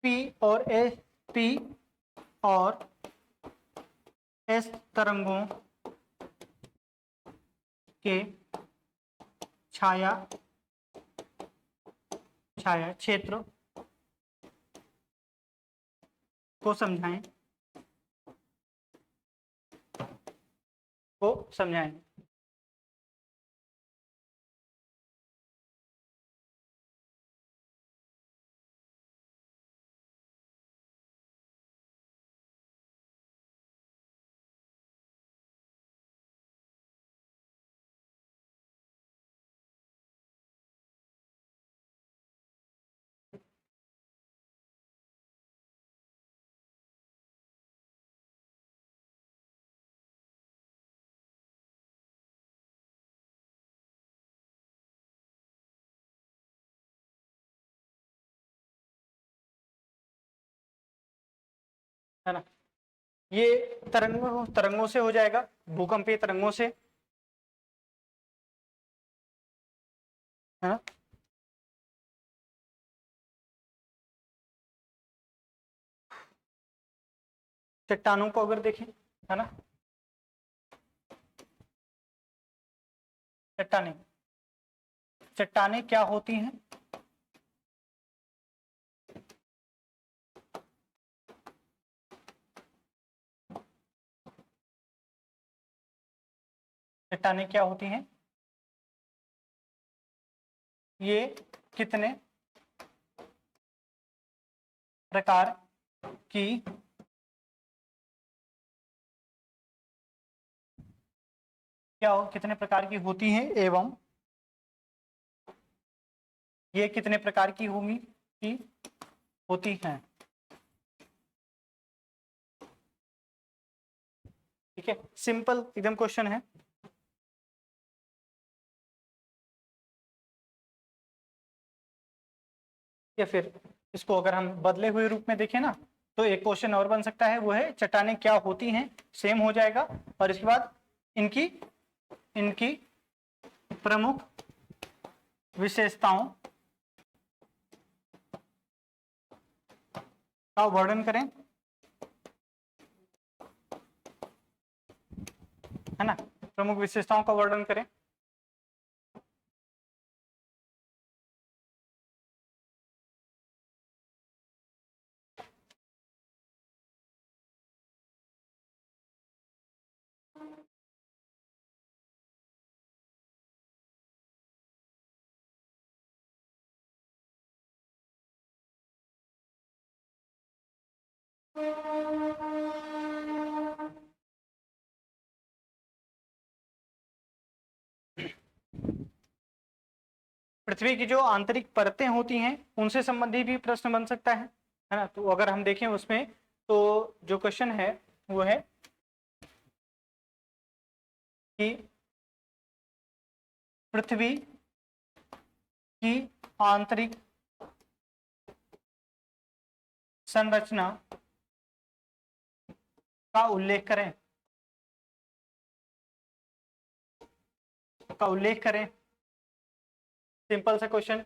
पी और एस तरंगों के छाया छाया क्षेत्र को समझाएं, को समझाएं। है ना, ये तरंगों तरंगों से हो जाएगा, भूकंपीय तरंगों से, है ना। चट्टानों को अगर देखें, है ना, चट्टाने चट्टाने क्या होती हैं? चट्टाने क्या होती हैं? ये कितने प्रकार की कितने प्रकार की होती हैं, एवं ये कितने प्रकार की होंगी की होती हैं? ठीक है, सिंपल एकदम क्वेश्चन है। या फिर इसको अगर हम बदले हुए रूप में देखें ना, तो एक क्वेश्चन और बन सकता है, वो है चट्टानें क्या होती हैं, सेम हो जाएगा। और इसके बाद इनकी इनकी प्रमुख विशेषताओं का वर्णन करें, है ना, प्रमुख विशेषताओं का वर्णन करें। पृथ्वी की जो आंतरिक परतें होती हैं उनसे संबंधित भी प्रश्न बन सकता है ना। तो अगर हम देखें उसमें तो जो क्वेश्चन है वो है कि पृथ्वी की आंतरिक संरचना का उल्लेख करें, का उल्लेख करें। सिंपल सा क्वेश्चन।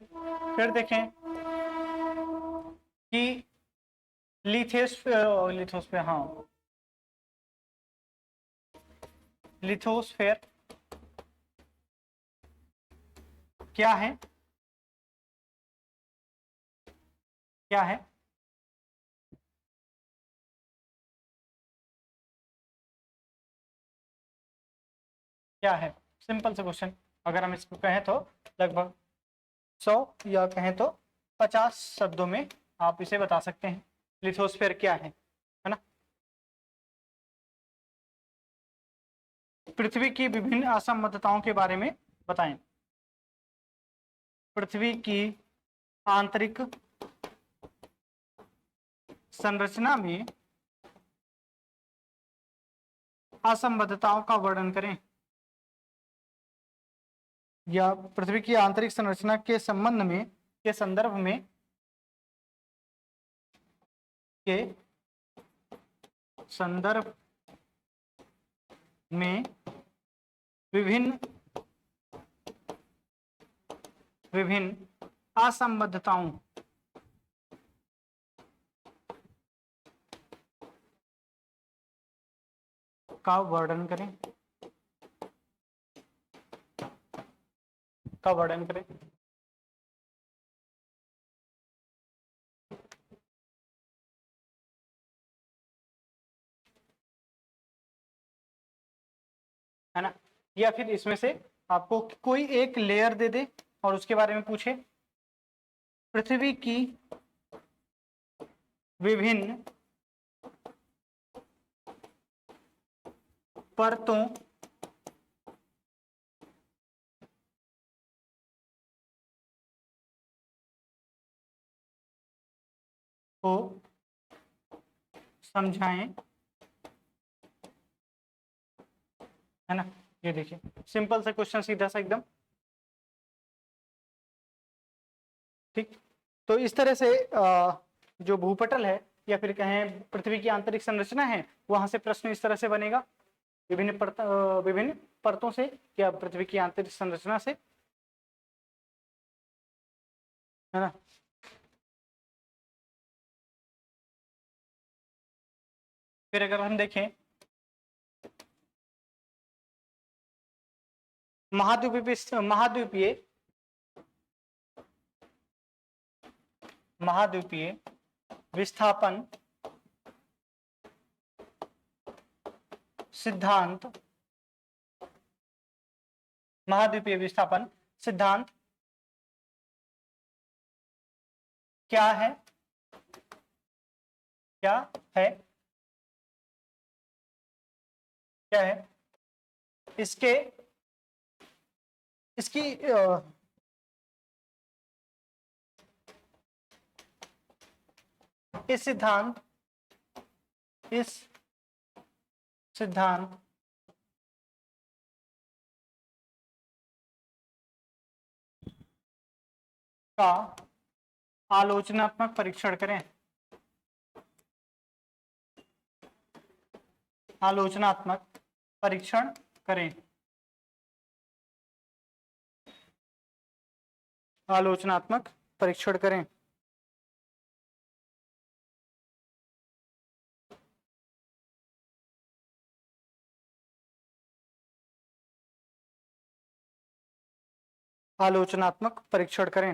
फिर देखें कि लिथोस्फीयर, हाँ, लिथोस्फीयर क्या है, क्या है? क्या है? सिंपल सा क्वेश्चन। अगर हम इसको कहें तो लगभग 100 या कहें तो 50 शब्दों में आप इसे बता सकते हैं, लिथोस्फीयर क्या है ना। पृथ्वी की विभिन्न असंबद्धताओं के बारे में बताएं। पृथ्वी की आंतरिक संरचना में असंबद्धताओं का वर्णन करें, या पृथ्वी की आंतरिक संरचना के संबंध में, के संदर्भ में, के संदर्भ में विभिन्न विभिन्न असंबद्धताओं का वर्णन करें, का वर्णन करें। है ना। या फिर इसमें से आपको कोई एक लेयर दे दे और उसके बारे में पूछे। पृथ्वी की विभिन्न परतों को समझाएं, है ना। ये देखिए सिंपल सा क्वेश्चन, सीधा सा एकदम। ठीक। तो इस तरह से जो भूपटल है या फिर कहें पृथ्वी की आंतरिक संरचना है, वहां से प्रश्न इस तरह से बनेगा, विभिन्न परतों से या पृथ्वी की आंतरिक संरचना से, है ना। फिर अगर हम देखें महाद्वीपीय महाद्वीपीय विस्थापन सिद्धांत, महाद्वीपीय विस्थापन सिद्धांत क्या है, क्या है, क्या है? इसके इसकी इस सिद्धांत का आलोचनात्मक परीक्षण करें, आलोचनात्मक परीक्षण करें, आलोचनात्मक परीक्षण करें। आलोचनात्मक परीक्षण करें।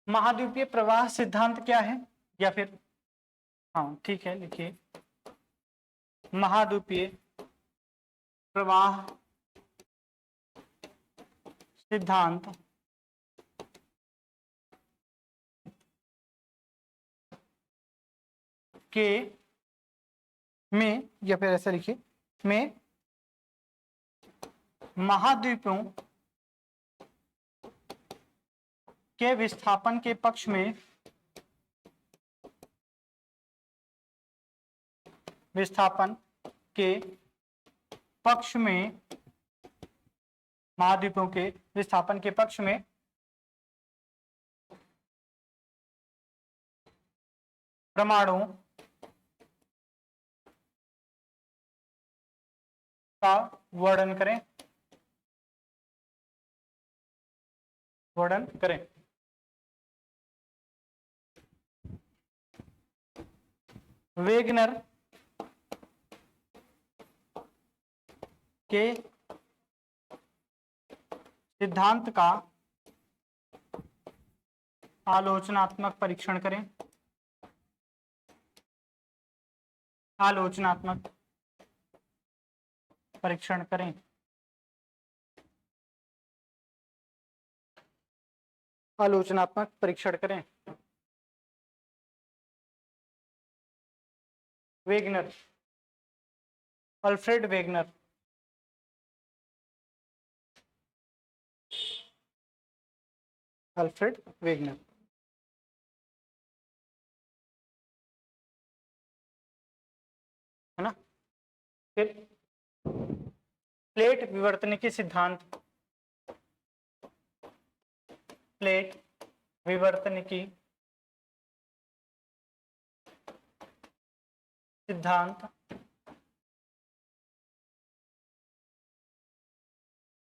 महाद्वीपीय प्रवाह सिद्धांत क्या है, या फिर हाँ ठीक है लिखिए, महाद्वीपीय प्रवाह सिद्धांत के में, या फिर ऐसा लिखिए, में महाद्वीपों के विस्थापन के पक्ष में, विस्थापन के पक्ष में, महाद्वीपों के विस्थापन के पक्ष में प्रमाणों का वर्णन करें, वर्णन करें। वेगनर के सिद्धांत का आलोचनात्मक परीक्षण करें, आलोचनात्मक परीक्षण करें। आलोचनात्मक परीक्षण करें। Wegener, Alfred Wegener, Alfred Wegener. है ना। फिर प्लेट विवर्तनिकी सिद्धांत, प्लेट विवर्तनिकी सिद्धांत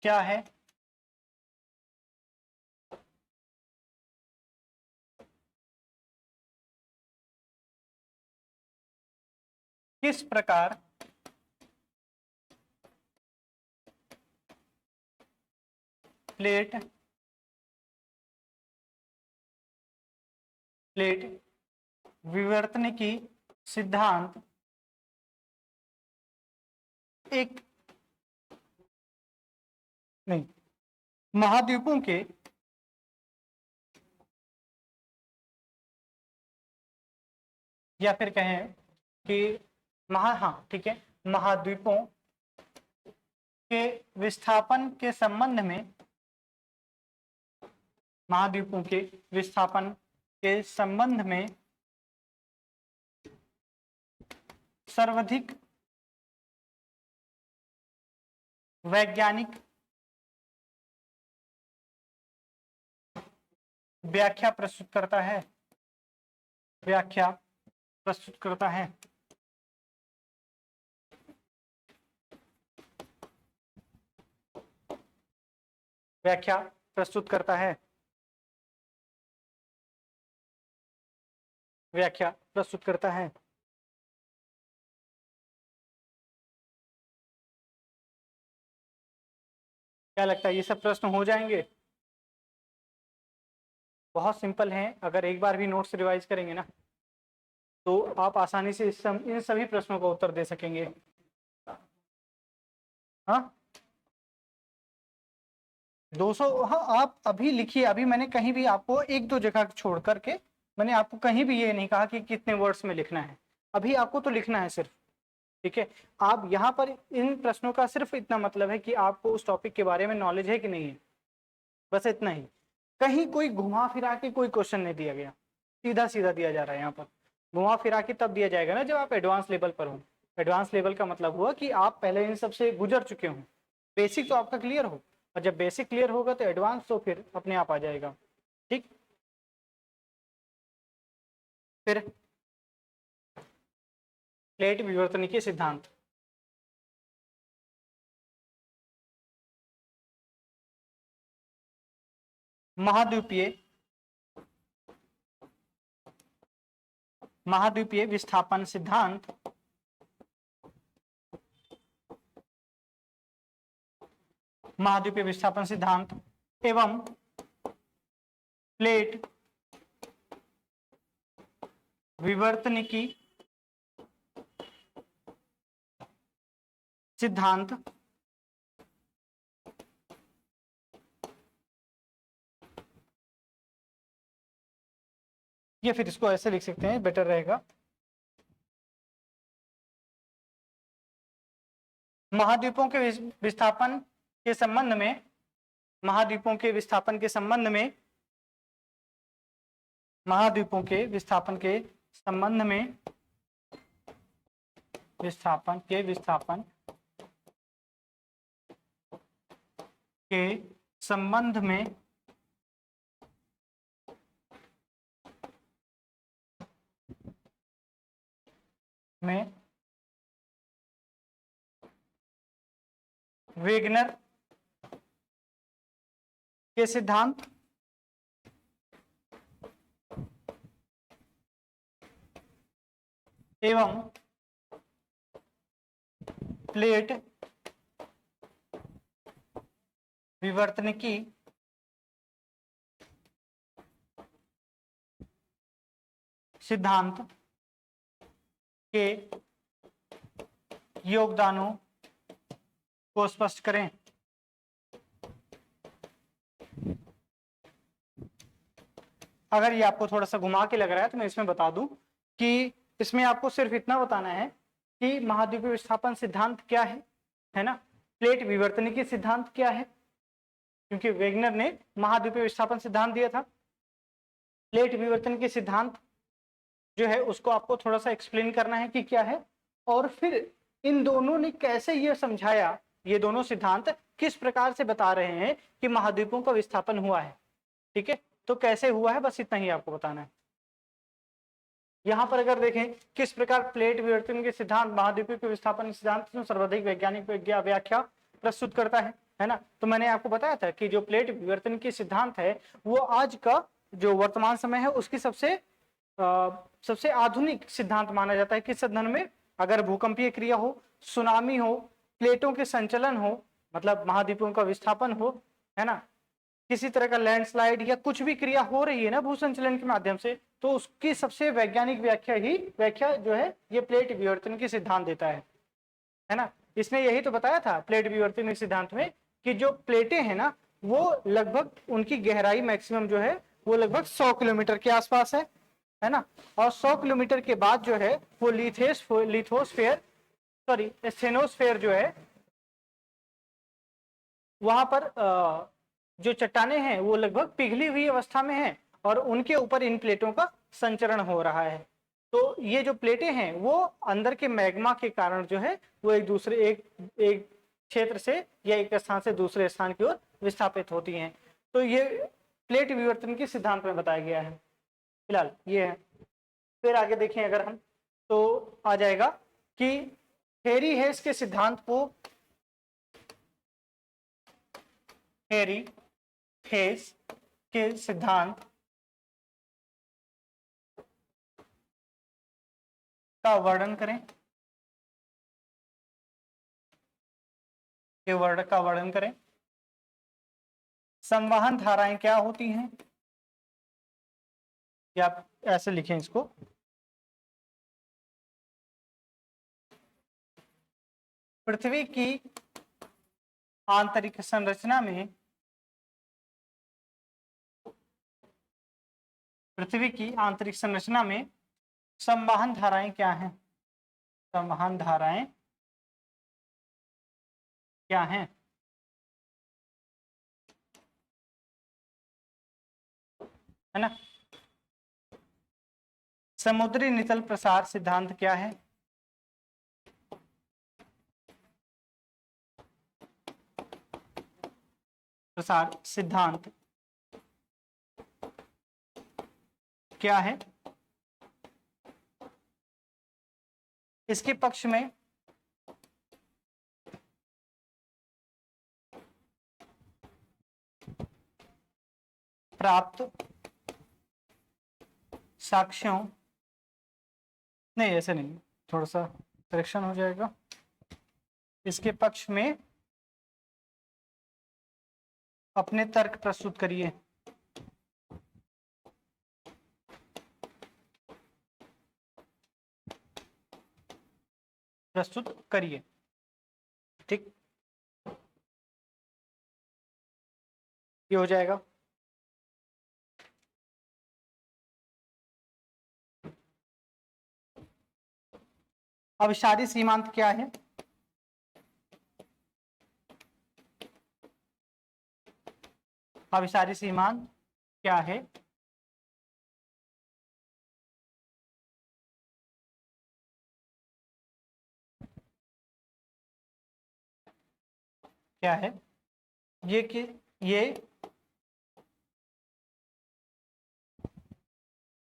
क्या है? किस प्रकार प्लेट विवर्तनिकी सिद्धांत एक नहीं, महाद्वीपों के या फिर कहें कि हाँ ठीक है, महाद्वीपों के विस्थापन के संबंध में, महाद्वीपों के विस्थापन के संबंध में सर्वाधिक वैज्ञानिक व्याख्या प्रस्तुत करता है, व्याख्या प्रस्तुत करता है। व्याख्या प्रस्तुत करता है, व्याख्या प्रस्तुत करता है। क्या लगता है ये सब प्रश्न हो जाएंगे? बहुत सिंपल हैं, अगर एक बार भी नोट्स रिवाइज करेंगे ना तो आप आसानी से इन सभी प्रश्नों का उत्तर दे सकेंगे। हाँ 200, हाँ आप अभी लिखिए, अभी मैंने कहीं भी आपको एक दो जगह छोड़ करके मैंने आपको कहीं भी ये नहीं कहा कि कितने वर्ड्स में लिखना है, अभी आपको तो लिखना है सिर्फ। ठीक है, आप यहाँ पर इन प्रश्नों का सिर्फ इतना मतलब है कि आपको उस टॉपिक के बारे में नॉलेज है कि नहीं है, बस इतना ही। कहीं कोई घुमा फिरा के कोई क्वेश्चन नहीं दिया गया, सीधा सीधा दिया जा रहा है। यहाँ पर घुमा फिरा के तब दिया जाएगा ना जब आप एडवांस लेवल पर हो। एडवांस लेवल का मतलब हुआ कि आप पहले इन सब से गुजर चुके हो, बेसिक तो आपका क्लियर हो, और जब बेसिक क्लियर होगा तो एडवांस तो फिर अपने आप आ जाएगा। ठीक, फिर प्लेट विवर्तनिकी सिद्धांत, महाद्वीपीय विस्थापन सिद्धांत महाद्वीपीय विस्थापन सिद्धांत एवं प्लेट विवर्तनिकी सिद्धांत या फिर इसको ऐसे लिख सकते हैं, बेटर रहेगा, महाद्वीपों के विस्थापन के संबंध में, महाद्वीपों के विस्थापन के संबंध में, महाद्वीपों के विस्थापन के संबंध में, विस्थापन के संबंध में वेगनर के सिद्धांत एवं प्लेट विवर्तनिकी सिद्धांत के योगदानों को स्पष्ट करें। अगर ये आपको थोड़ा सा घुमा के लग रहा है तो मैं इसमें बता दूं कि इसमें आपको सिर्फ इतना बताना है कि महाद्वीपीय विस्थापन सिद्धांत क्या है ना, प्लेट विवर्तनिकी सिद्धांत क्या है, क्योंकि वेगनर ने महाद्वीपीय विस्थापन सिद्धांत दिया था। प्लेट विवर्तनिकी सिद्धांत जो है उसको आपको थोड़ा सा एक्सप्लेन करना है कि क्या है, और फिर इन दोनों ने कैसे ये समझाया, ये दोनों सिद्धांत किस प्रकार से बता रहे हैं कि महाद्वीपों का विस्थापन हुआ है। ठीक है, तो कैसे हुआ है बस इतना ही आपको बताना है। यहां पर अगर देखें किस प्रकार प्लेट विवर्तन के सिद्धांत महाद्वीपों के विस्थापन सिद्धांत में सर्वाधिक वैज्ञानिक व्याख्या प्रस्तुत करता है ना, तो मैंने आपको बताया था कि जो प्लेट विवर्तन के सिद्धांत है वो आज का जो वर्तमान समय है उसकी सबसे आधुनिक सिद्धांत माना जाता है। किस अध्ययन में, अगर भूकंपीय क्रिया हो, सुनामी हो, प्लेटों के संचलन हो, मतलब महाद्वीपों का विस्थापन हो, है ना, किसी तरह का लैंडस्लाइड या कुछ भी क्रिया हो रही है ना भूसंचलन के माध्यम से, तो उसकी सबसे वैज्ञानिक व्याख्या जो है ये प्लेट विवर्तन के सिद्धांत देता है ना। इसने यही तो बताया था प्लेट विवर्तन के सिद्धांत में कि जो प्लेटें हैं ना वो लगभग उनकी गहराई मैक्सिमम जो है वो लगभग 100 किलोमीटर के आसपास है ना, और 100 किलोमीटर के बाद जो है वो स्टेनोस्फेयर जो है वहां पर जो चट्टाने हैं वो लगभग पिघली हुई अवस्था में हैं और उनके ऊपर इन प्लेटों का संचरण हो रहा है। तो ये जो प्लेटें हैं वो अंदर के मैग्मा के कारण जो है वो एक क्षेत्र से या एक स्थान से दूसरे स्थान की ओर विस्थापित होती हैं। तो ये प्लेट विवर्तन के सिद्धांत में बताया गया है। फिलहाल ये है। फिर आगे देखें अगर हम तो आ जाएगा कि हेरी हेस के सिद्धांत को, हेरी हेस के सिद्धांत का वर्णन करें, के वर्ड का वर्णन करें। संवहन धाराएं क्या होती हैं, या आप ऐसे लिखें इसको, पृथ्वी की आंतरिक संरचना में, पृथ्वी की आंतरिक संरचना में संवहन धाराएं क्या हैं, संवहन धाराएं क्या हैं, है ना। समुद्री नितल प्रसार सिद्धांत क्या है, प्रसार सिद्धांत क्या है। इसके पक्ष में प्राप्त साक्ष्यों, नहीं ऐसे नहीं, थोड़ा सा करेक्शन हो जाएगा। इसके पक्ष में अपने तर्क प्रस्तुत करिए, प्रस्तुत करिए। ठीक, ये हो जाएगा। अविषादी सीमांत क्या है, अभिसारी सीमांत क्या है? क्या है ये कि ये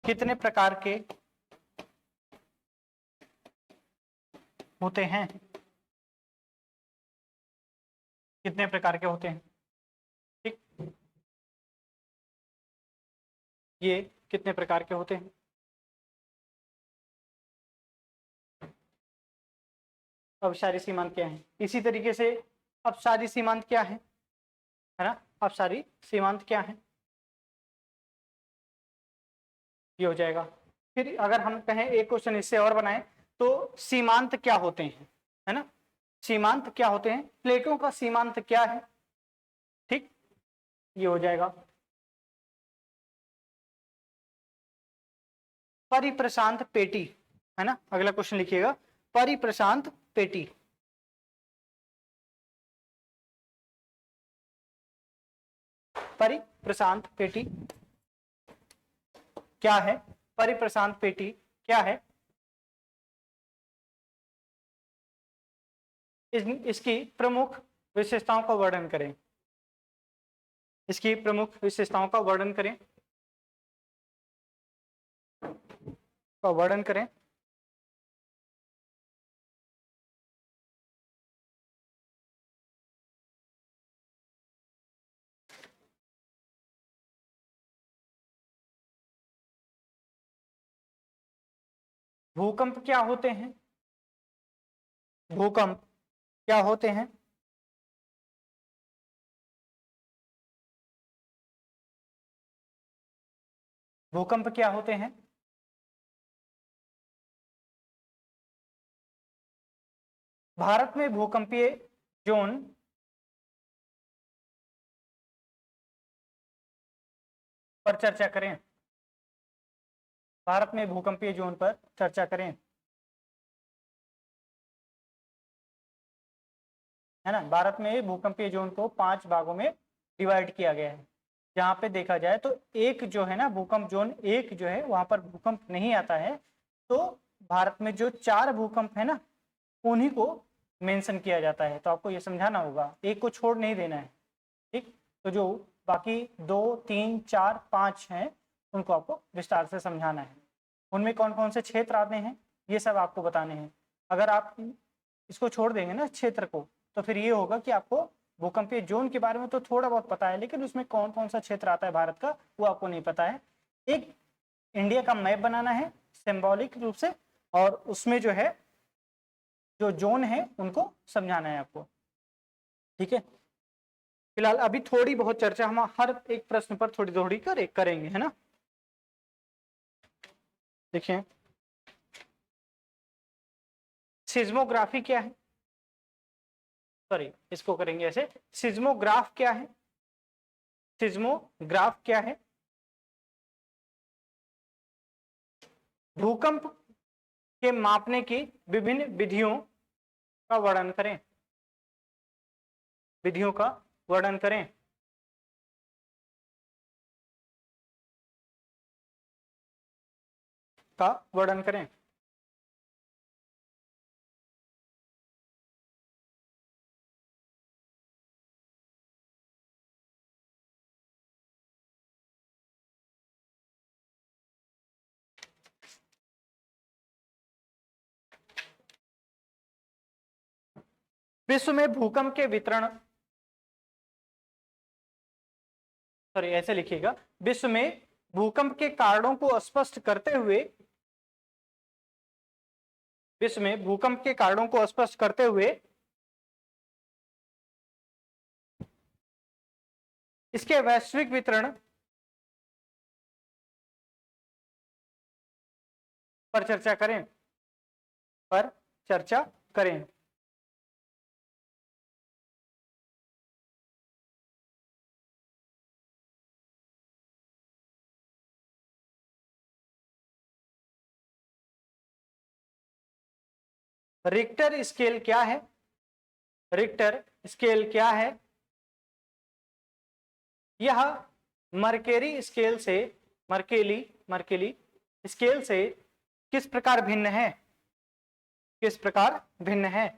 कितने प्रकार के होते हैं? कितने प्रकार के होते हैं? ठीक, ये कितने प्रकार के होते हैं? अपसारी सीमांत क्या है? इसी तरीके से अपसारी सीमांत क्या है ना? अपसारी सीमांत क्या है? ये हो जाएगा। फिर अगर हम कहें एक क्वेश्चन इससे और बनाएं तो सीमांत क्या होते हैं, है ना? सीमांत क्या होते हैं? प्लेटों का सीमांत क्या है? ठीक, ये हो जाएगा। परिप्रशांत पेटी, है ना? अगला क्वेश्चन लिखिएगा, परिप्रशांत पेटी। परिप्रशांत पेटी क्या है? परिप्रशांत पेटी क्या है? इसकी प्रमुख विशेषताओं का वर्णन करें। इसकी प्रमुख विशेषताओं का वर्णन करें, का वर्णन करें। भूकंप क्या होते हैं? भूकंप क्या होते हैं? भूकंप क्या होते हैं? भारत में भूकंपीय जोन पर चर्चा करें। भारत में भूकंपीय जोन पर चर्चा करें, है ना? भारत में भूकंपीय जोन को 5 भागों में डिवाइड किया गया है। जहां पे देखा जाए तो एक जो है ना भूकंप जोन एक जो है वहां पर भूकंप नहीं आता है। तो भारत में जो 4 भूकंप है ना उन्हीं को मेंशन किया जाता है। तो आपको ये समझाना होगा, एक को छोड़ नहीं देना है। ठीक, तो जो बाकी 2 3 4 5 हैं उनको आपको विस्तार से समझाना है। उनमें कौन कौन से क्षेत्र आते हैं ये सब आपको बताने हैं। अगर आप इसको छोड़ देंगे ना क्षेत्र को तो फिर ये होगा कि आपको भूकंपीय जोन के बारे में तो थोड़ा बहुत पता है लेकिन उसमें कौन कौन सा क्षेत्र आता है भारत का वो आपको नहीं पता है। एक इंडिया का मैप बनाना है सिंबॉलिक रूप से और उसमें जो है जो जोन है उनको समझाना है आपको। ठीक है, फिलहाल अभी थोड़ी बहुत चर्चा हम हर एक प्रश्न पर थोड़ी थोड़ी करेंगे, है ना? देखिए, सिज्मोग्राफी क्या है? सॉरी, इसको करेंगे ऐसे, सिज्मोग्राफ क्या है? सिज्मोग्राफ क्या है? भूकंप के मापने की विभिन्न विधियों का वर्णन करें। विधियों का वर्णन करें। का वर्णन करें। विश्व में भूकंप के वितरण, सॉरी ऐसे लिखिएगा, विश्व में भूकंप के कारणों को स्पष्ट करते हुए, विश्व में भूकंप के कारणों को स्पष्ट करते हुए इसके वैश्विक वितरण पर चर्चा करें। पर चर्चा करें। रिक्टर स्केल क्या है? रिक्टर स्केल क्या है? यह मर्केरी स्केल से मर्केली स्केल से किस प्रकार भिन्न है? किस प्रकार भिन्न है?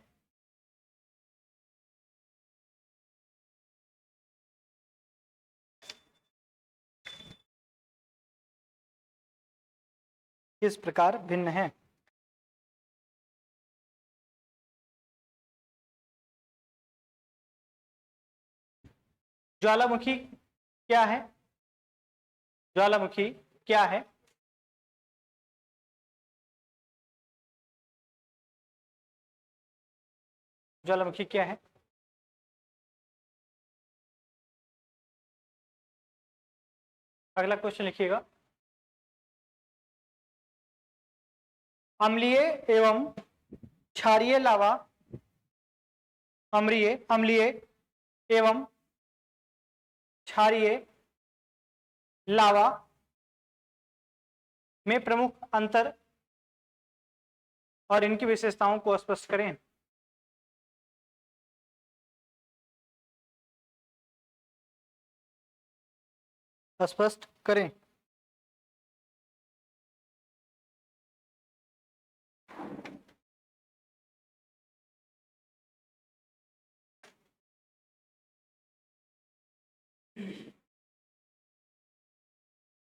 किस प्रकार भिन्न है? ज्वालामुखी क्या है? ज्वालामुखी क्या है? ज्वालामुखी क्या है? अगला क्वेश्चन लिखिएगा। अम्लीय एवं क्षारीय लावा, अम्लीय एवं क्षारीय लावा में प्रमुख अंतर और इनकी विशेषताओं को स्पष्ट करें। स्पष्ट करें।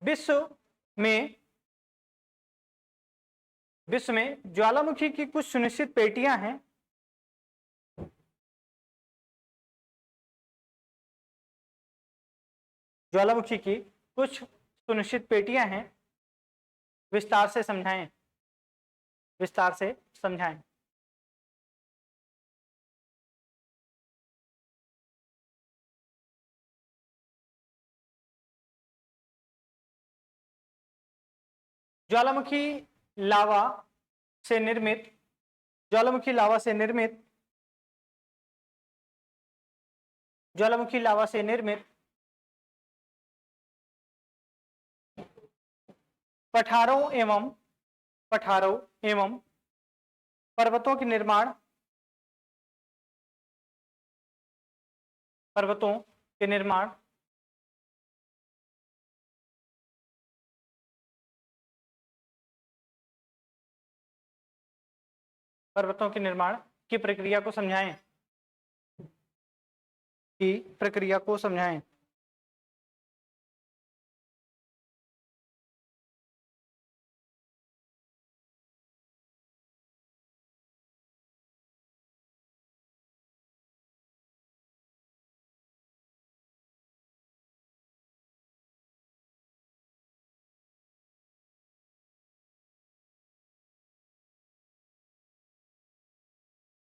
विश्व में ज्वालामुखी की कुछ सुनिश्चित पेटियां हैं। ज्वालामुखी की कुछ सुनिश्चित पेटियां हैं, विस्तार से समझाएं। विस्तार से समझाएं। ज्वालामुखी लावा से निर्मित ज्वालामुखी लावा से निर्मित ज्वालामुखी लावा से निर्मित पठारों एवं पर्वतों के निर्माण पर्वतों के निर्माण पर्वतों के निर्माण की प्रक्रिया को समझाएं। की प्रक्रिया को समझाएं।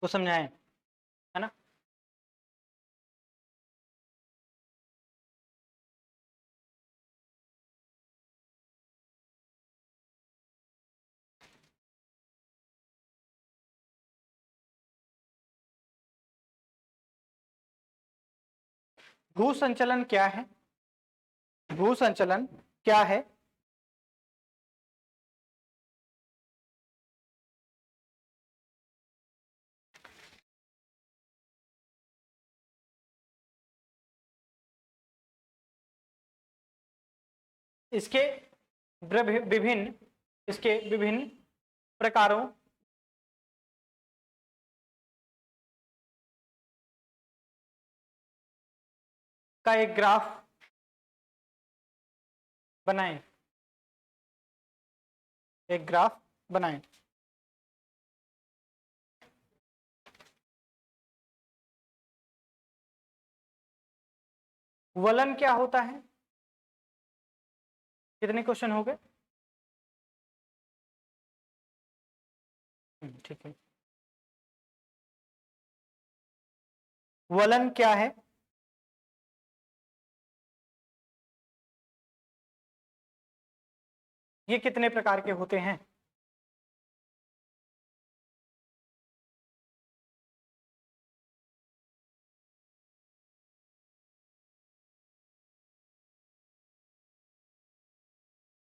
को समझाएं, है ना। भू संचलन क्या है? भू संचलन क्या है? इसके विभिन्न प्रकारों का एक ग्राफ बनाएं। एक ग्राफ बनाएं। वलन क्या होता है? कितने क्वेश्चन हो गए? ठीक है। वलन क्या है? ये कितने प्रकार के होते हैं?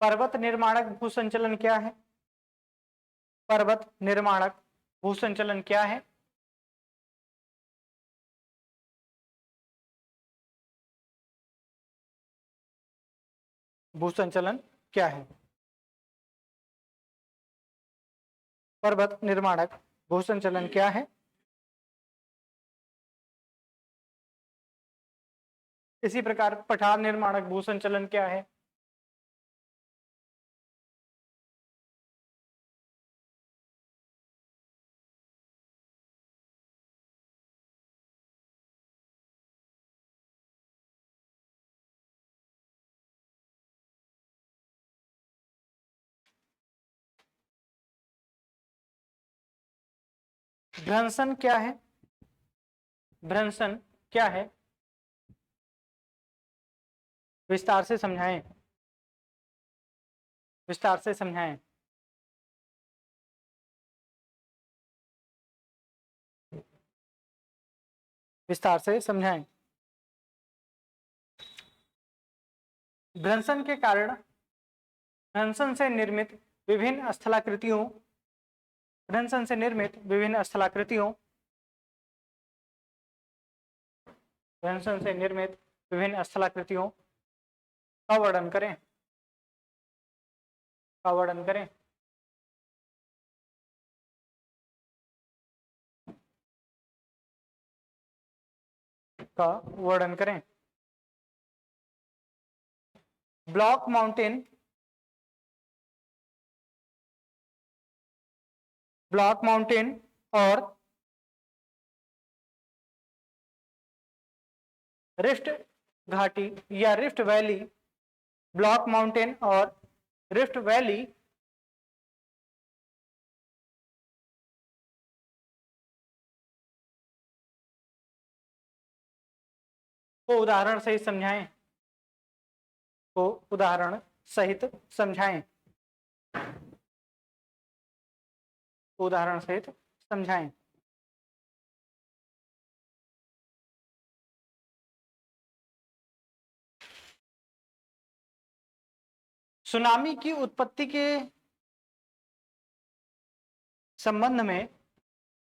पर्वत निर्माणक भूसंचलन क्या है? पर्वत निर्माणक भूसंचलन क्या है? भूसंचलन क्या है? पर्वत निर्माणक भूसंचलन क्या है? इसी प्रकार पठार निर्माणक भूसंचलन क्या है? भ्रंशन क्या है? भ्रंशन क्या है? विस्तार से समझाएं, विस्तार से समझाएं। विस्तार से समझाएं। भ्रंशन के कारण भ्रंशन से निर्मित विभिन्न स्थलाकृतियों भ्रंशन से निर्मित विभिन्न स्थलाकृतियों भ्रंशन से निर्मित विभिन्न स्थलाकृतियों का वर्णन करें, का वर्णन करें। का वर्णन करें। ब्लॉक माउंटेन, ब्लॉक माउंटेन और रिफ्ट घाटी या रिफ्ट वैली, ब्लॉक माउंटेन और रिफ्ट वैली को उदाहरण सहित समझाएं, को उदाहरण सहित समझाएं, उदाहरण सहित समझाएं। सुनामी की उत्पत्ति के संबंध में,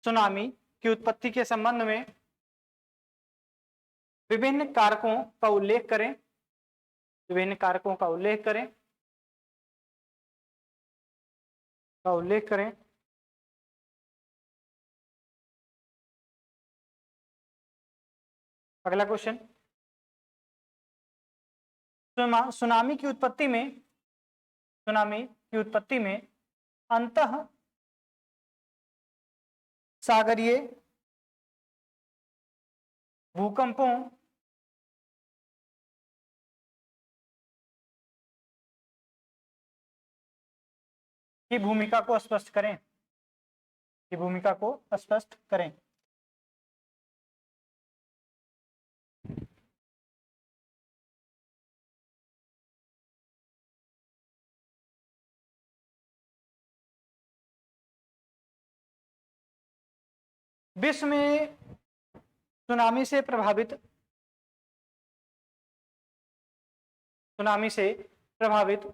सुनामी की उत्पत्ति के संबंध में विभिन्न कारकों का उल्लेख करें, विभिन्न कारकों का उल्लेख करें, का उल्लेख करें। अगला क्वेश्चन, सुनामी की उत्पत्ति में, सुनामी की उत्पत्ति में अंतः सागरीय भूकंपों की भूमिका को स्पष्ट करें, की भूमिका को स्पष्ट करें। विश्व में सुनामी से प्रभावित, सुनामी से प्रभावित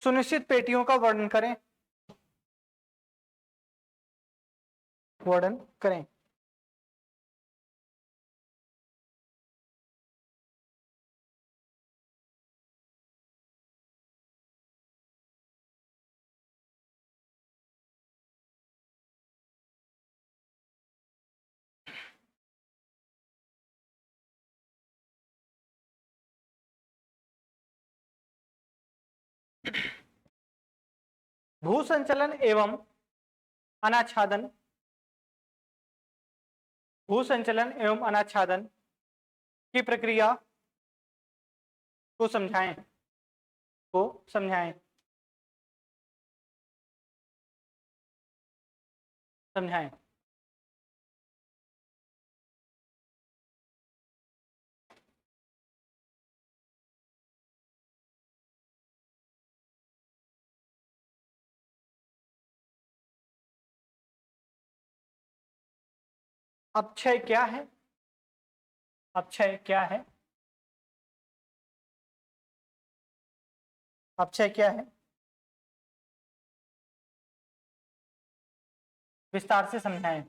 सुनिश्चित पेटियों का वर्णन करें, वर्णन करें। भूसंचलन एवं अनाच्छादन, भूसंचलन एवं अनाच्छादन की प्रक्रिया को समझाएं, को समझाएं, समझाएं। अपक्षय क्या है? अपक्षय क्या है? अपक्षय क्या है? विस्तार से समझाएं।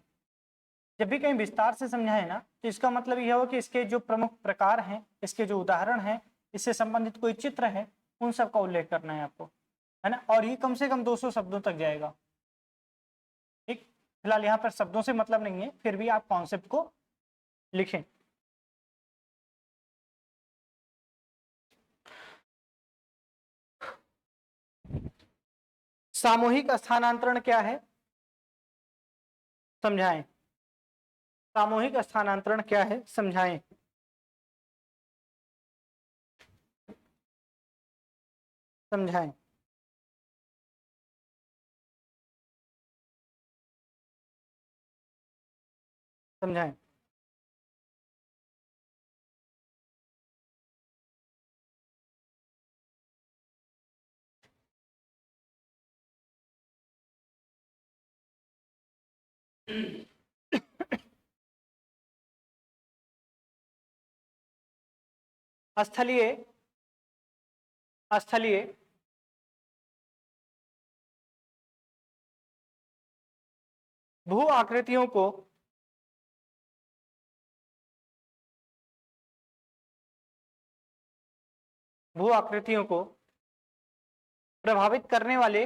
जब भी कहीं विस्तार से समझाएं ना, तो इसका मतलब यह हो कि इसके जो प्रमुख प्रकार हैं, इसके जो उदाहरण हैं, इससे संबंधित कोई चित्र है, उन सब का उल्लेख करना है आपको, है ना। और ये कम से कम 200 शब्दों तक जाएगा। ठीक, फिलहाल यहाँ पर शब्दों से मतलब नहीं है, फिर भी आप कॉन्सेप्ट को लिखें। सामूहिक स्थानांतरण क्या है, समझाएं। सामूहिक स्थानांतरण क्या है, समझाएं। समझाएं। समझाएं। स्थलीय, स्थलीय, भू आकृतियों को भू आकृतियों को प्रभावित करने वाले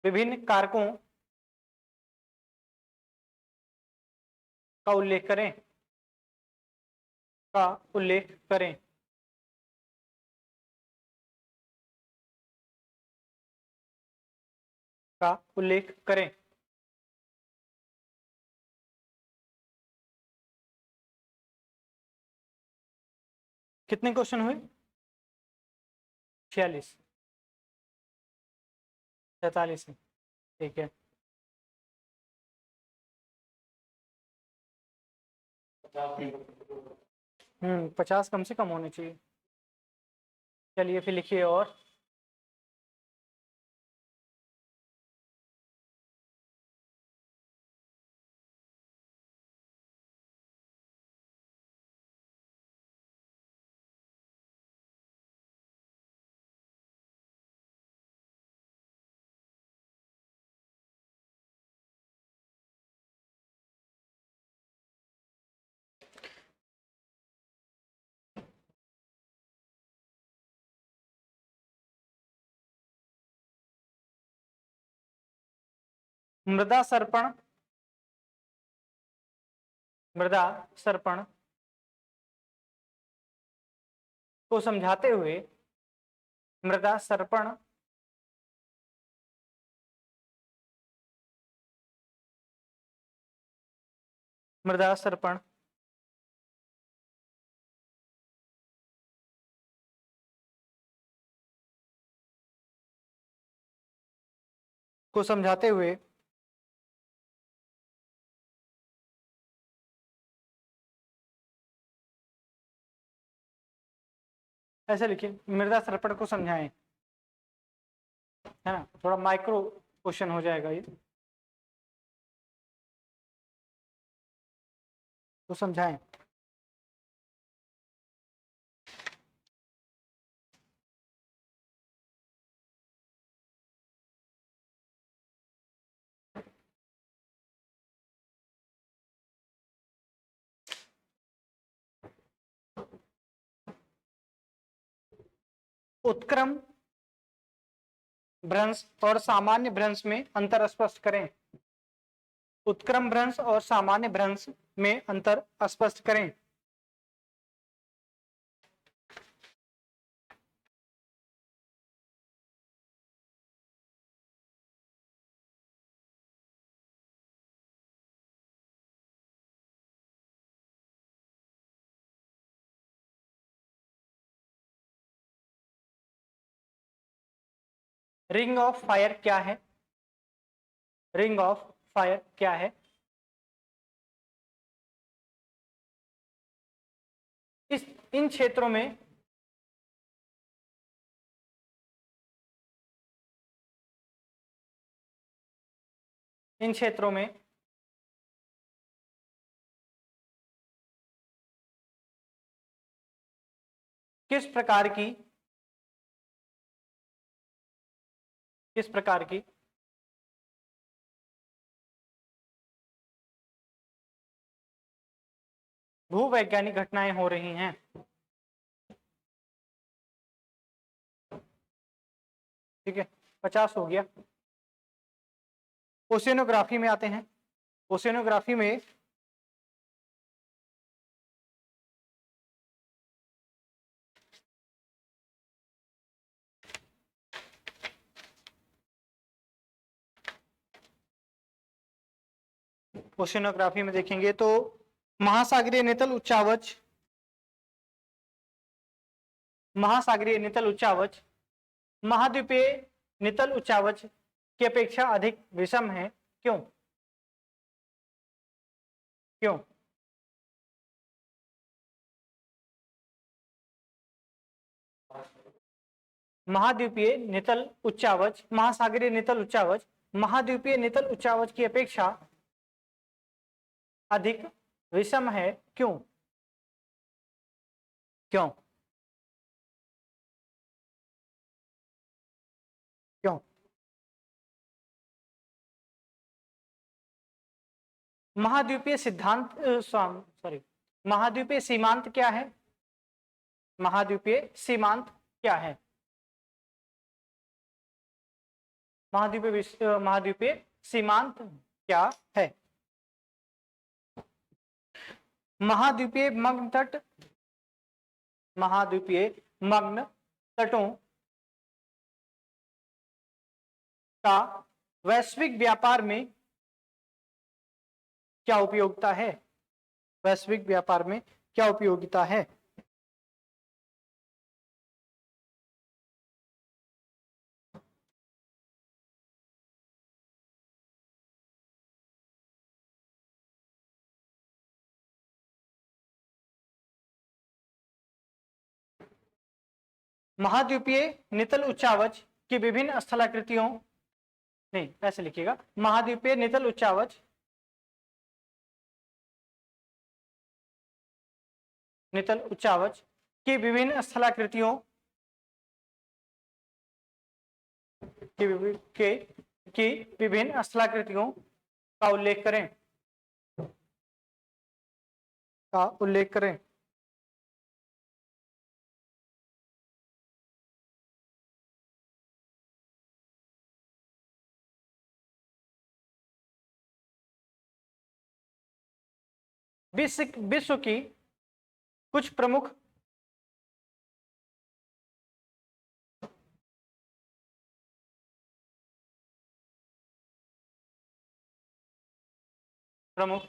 विभिन्न कारकों का उल्लेख करें, का उल्लेख करें। का उल्लेख करें। कितने क्वेश्चन हुए? 46, 47। ठीक है। 50 कम से कम होने चाहिए। चलिए फिर लिखिए। और मृदा सर्पण, मृदा सर्पण को समझाते हुए, मृदा सर्पण मृदा सर्पण को समझाते हुए ऐसे लिखिए, मृदा सर्पण को समझाएं, है ना। थोड़ा माइक्रो क्वेश्चन हो जाएगा ये, तो समझाएं। उत्क्रम भ्रंश और सामान्य भ्रंश में अंतर स्पष्ट करें। उत्क्रम भ्रंश और सामान्य भ्रंश में अंतर स्पष्ट करें। रिंग ऑफ फायर क्या है? रिंग ऑफ फायर क्या है? इस इन क्षेत्रों में इन क्षेत्रों में किस प्रकार की किस प्रकार की भूवैज्ञानिक घटनाएं हो रही हैं? ठीक है, 50 हो गया। ओशियनोग्राफी में आते हैं। ओशियनोग्राफी में ओशियनोग्राफी में देखेंगे तो महासागरीय नितल उच्चावच, महासागरीय नितल उच्चावच महाद्वीपीय नितल उच्चावच की अपेक्षा अधिक विषम है। क्यों? क्यों? महाद्वीपीय नितल उच्चावच, महासागरीय नितल उच्चावच महाद्वीपीय नितल उच्चावच की अपेक्षा अधिक विषम है। क्यों? क्यों? क्यों? महाद्वीपीय सिद्धांत सॉरी महाद्वीपीय सीमांत क्या है? महाद्वीपीय सीमांत क्या है? महाद्वीपीय सीमांत क्या है? महाद्वीपीय मग्न तट, महाद्वीपीय मग्न तटों का वैश्विक व्यापार में क्या उपयोगिता है? वैश्विक व्यापार में क्या उपयोगिता है? महाद्वीपीय नितल उच्चावच की विभिन्न स्थलाकृतियों, नहीं ऐसे लिखिएगा, महाद्वीपीय नितल उच्चावच, नितल उच्चावच की विभिन्न स्थलाकृतियों की विभिन्न स्थलाकृतियों का उल्लेख करें, का उल्लेख करें। विश्व की कुछ प्रमुख प्रमुख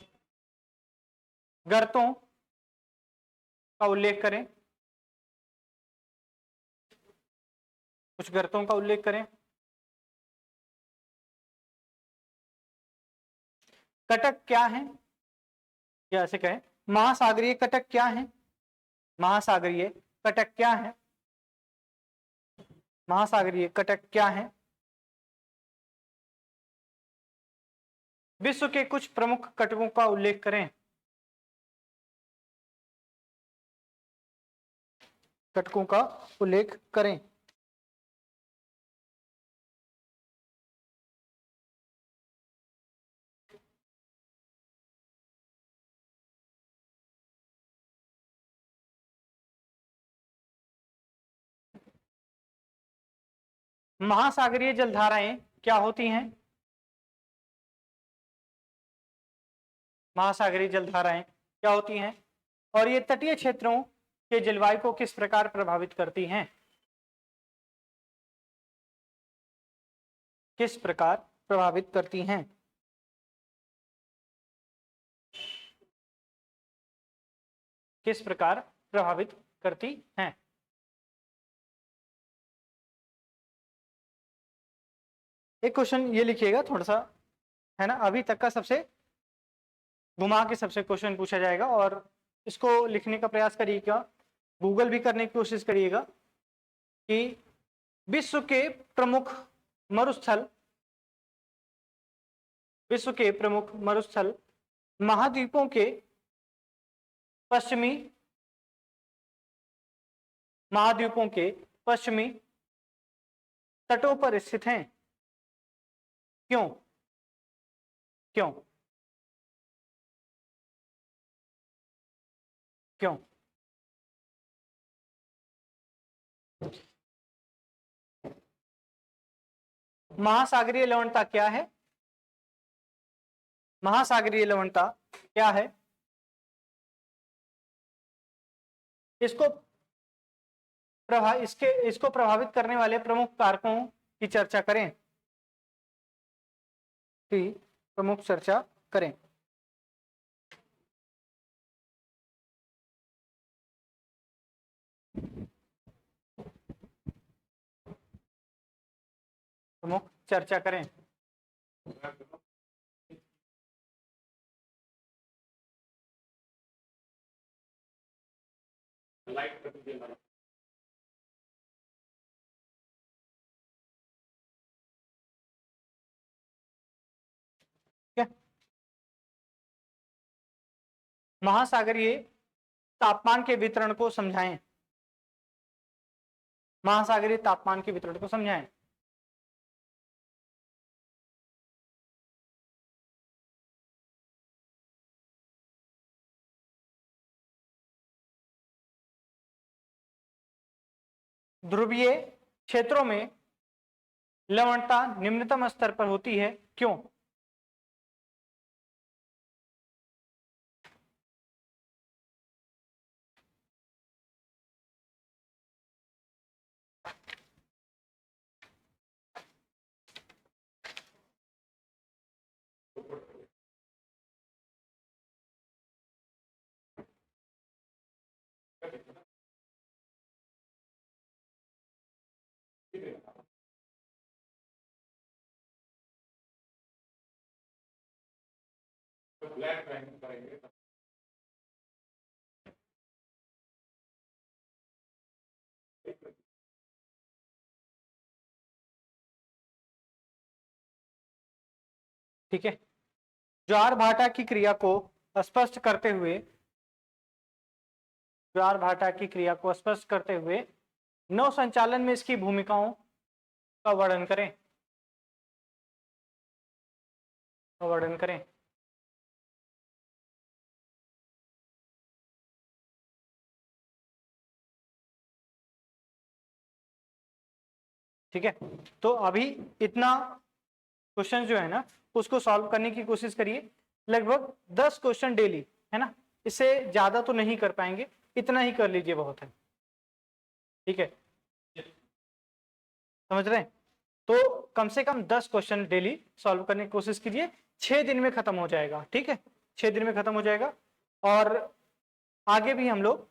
गर्तों का उल्लेख करें, कुछ गर्तों का उल्लेख करें। कटक क्या है, या ऐसे कहें महासागरीय कटक क्या है? महासागरीय कटक क्या है? महासागरीय कटक क्या है? विश्व के कुछ प्रमुख कटकों का उल्लेख करें, कटकों का उल्लेख करें। महासागरीय जलधाराएं क्या होती हैं? महासागरीय जलधाराएं क्या होती हैं और ये तटीय क्षेत्रों के जलवायु को किस प्रकार प्रभावित करती हैं? किस प्रकार प्रभावित करती हैं? किस प्रकार प्रभावित करती हैं? एक क्वेश्चन ये लिखिएगा थोड़ा सा, है ना, अभी तक का सबसे घुमा के सबसे क्वेश्चन पूछा जाएगा और इसको लिखने का प्रयास करिएगा, गूगल भी करने की कोशिश करिएगा कि विश्व के प्रमुख मरुस्थल, विश्व के प्रमुख मरुस्थल महाद्वीपों के पश्चिमी, महाद्वीपों के पश्चिमी तटों पर स्थित हैं। क्यों? क्यों? क्यों? महासागरीय लवणता क्या है? महासागरीय लवणता क्या है? इसको प्रभावित करने वाले प्रमुख कारकों की चर्चा करें। प्रमुख चर्चा करें। प्रमुख चर्चा करें। क्या महासागरीय तापमान के वितरण को समझाएं। महासागरीय तापमान के वितरण को समझाएं। ध्रुवीय क्षेत्रों में लवणता निम्नतम स्तर पर होती है, क्यों? ठीक है, ज्वार भाटा की क्रिया को स्पष्ट करते हुए नौ संचालन में इसकी भूमिकाओं का वर्णन करें। ठीक है, तो अभी इतना क्वेश्चन जो है ना उसको सॉल्व करने की कोशिश करिए। लगभग 10 क्वेश्चन डेली, है ना, इससे ज्यादा तो नहीं कर पाएंगे, इतना ही कर लीजिए, बहुत है। ठीक है, समझ रहे हैं? तो कम से कम 10 क्वेश्चन डेली सॉल्व करने की कोशिश कीजिए। 6 दिन में खत्म हो जाएगा। ठीक है, 6 दिन में खत्म हो जाएगा। और आगे भी हम लोग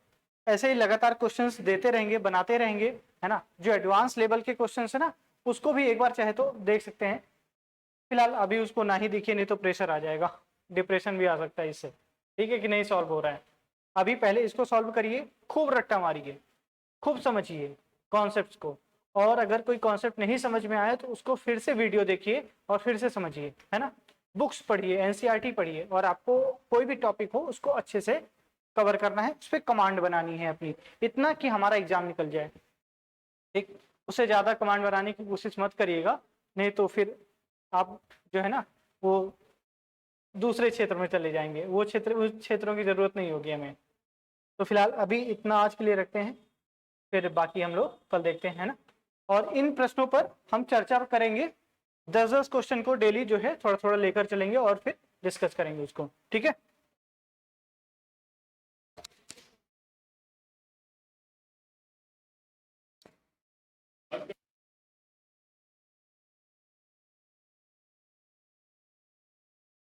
ऐसे ही लगातार क्वेश्चंस देते रहेंगे, बनाते रहेंगे, है ना। जो एडवांस लेवल के क्वेश्चंस है ना उसको भी एक बार चाहे तो देख सकते हैं। फिलहाल अभी उसको ना ही देखिए, नहीं तो प्रेशर आ जाएगा, डिप्रेशन भी आ सकता है इससे। ठीक है कि नहीं सॉल्व हो रहा है, अभी पहले इसको सॉल्व करिए, खूब रट्टा मारिए, खूब समझिए कॉन्सेप्ट्स को। और अगर कोई कॉन्सेप्ट नहीं समझ में आया तो उसको फिर से वीडियो देखिए और फिर से समझिए, है ना। बुक्स पढ़िए, एनसीईआरटी पढ़िए, और आपको कोई भी टॉपिक हो उसको अच्छे से कवर करना है, उस पर कमांड बनानी है अपनी, इतना कि हमारा एग्जाम निकल जाए। ठीक, उससे ज्यादा कमांड बनाने की कोशिश मत करिएगा, नहीं तो फिर आप जो है ना वो दूसरे क्षेत्र में चले जाएंगे, उस क्षेत्रों की जरूरत नहीं होगी हमें। तो फिलहाल अभी इतना आज के लिए रखते हैं, फिर बाकी हम लोग कल देखते हैं, है ना। और इन प्रश्नों पर हम चर्चा करेंगे, 10-10 क्वेश्चन को डेली जो है थोड़ा थोड़ा लेकर चलेंगे और फिर डिस्कस करेंगे उसको। ठीक है।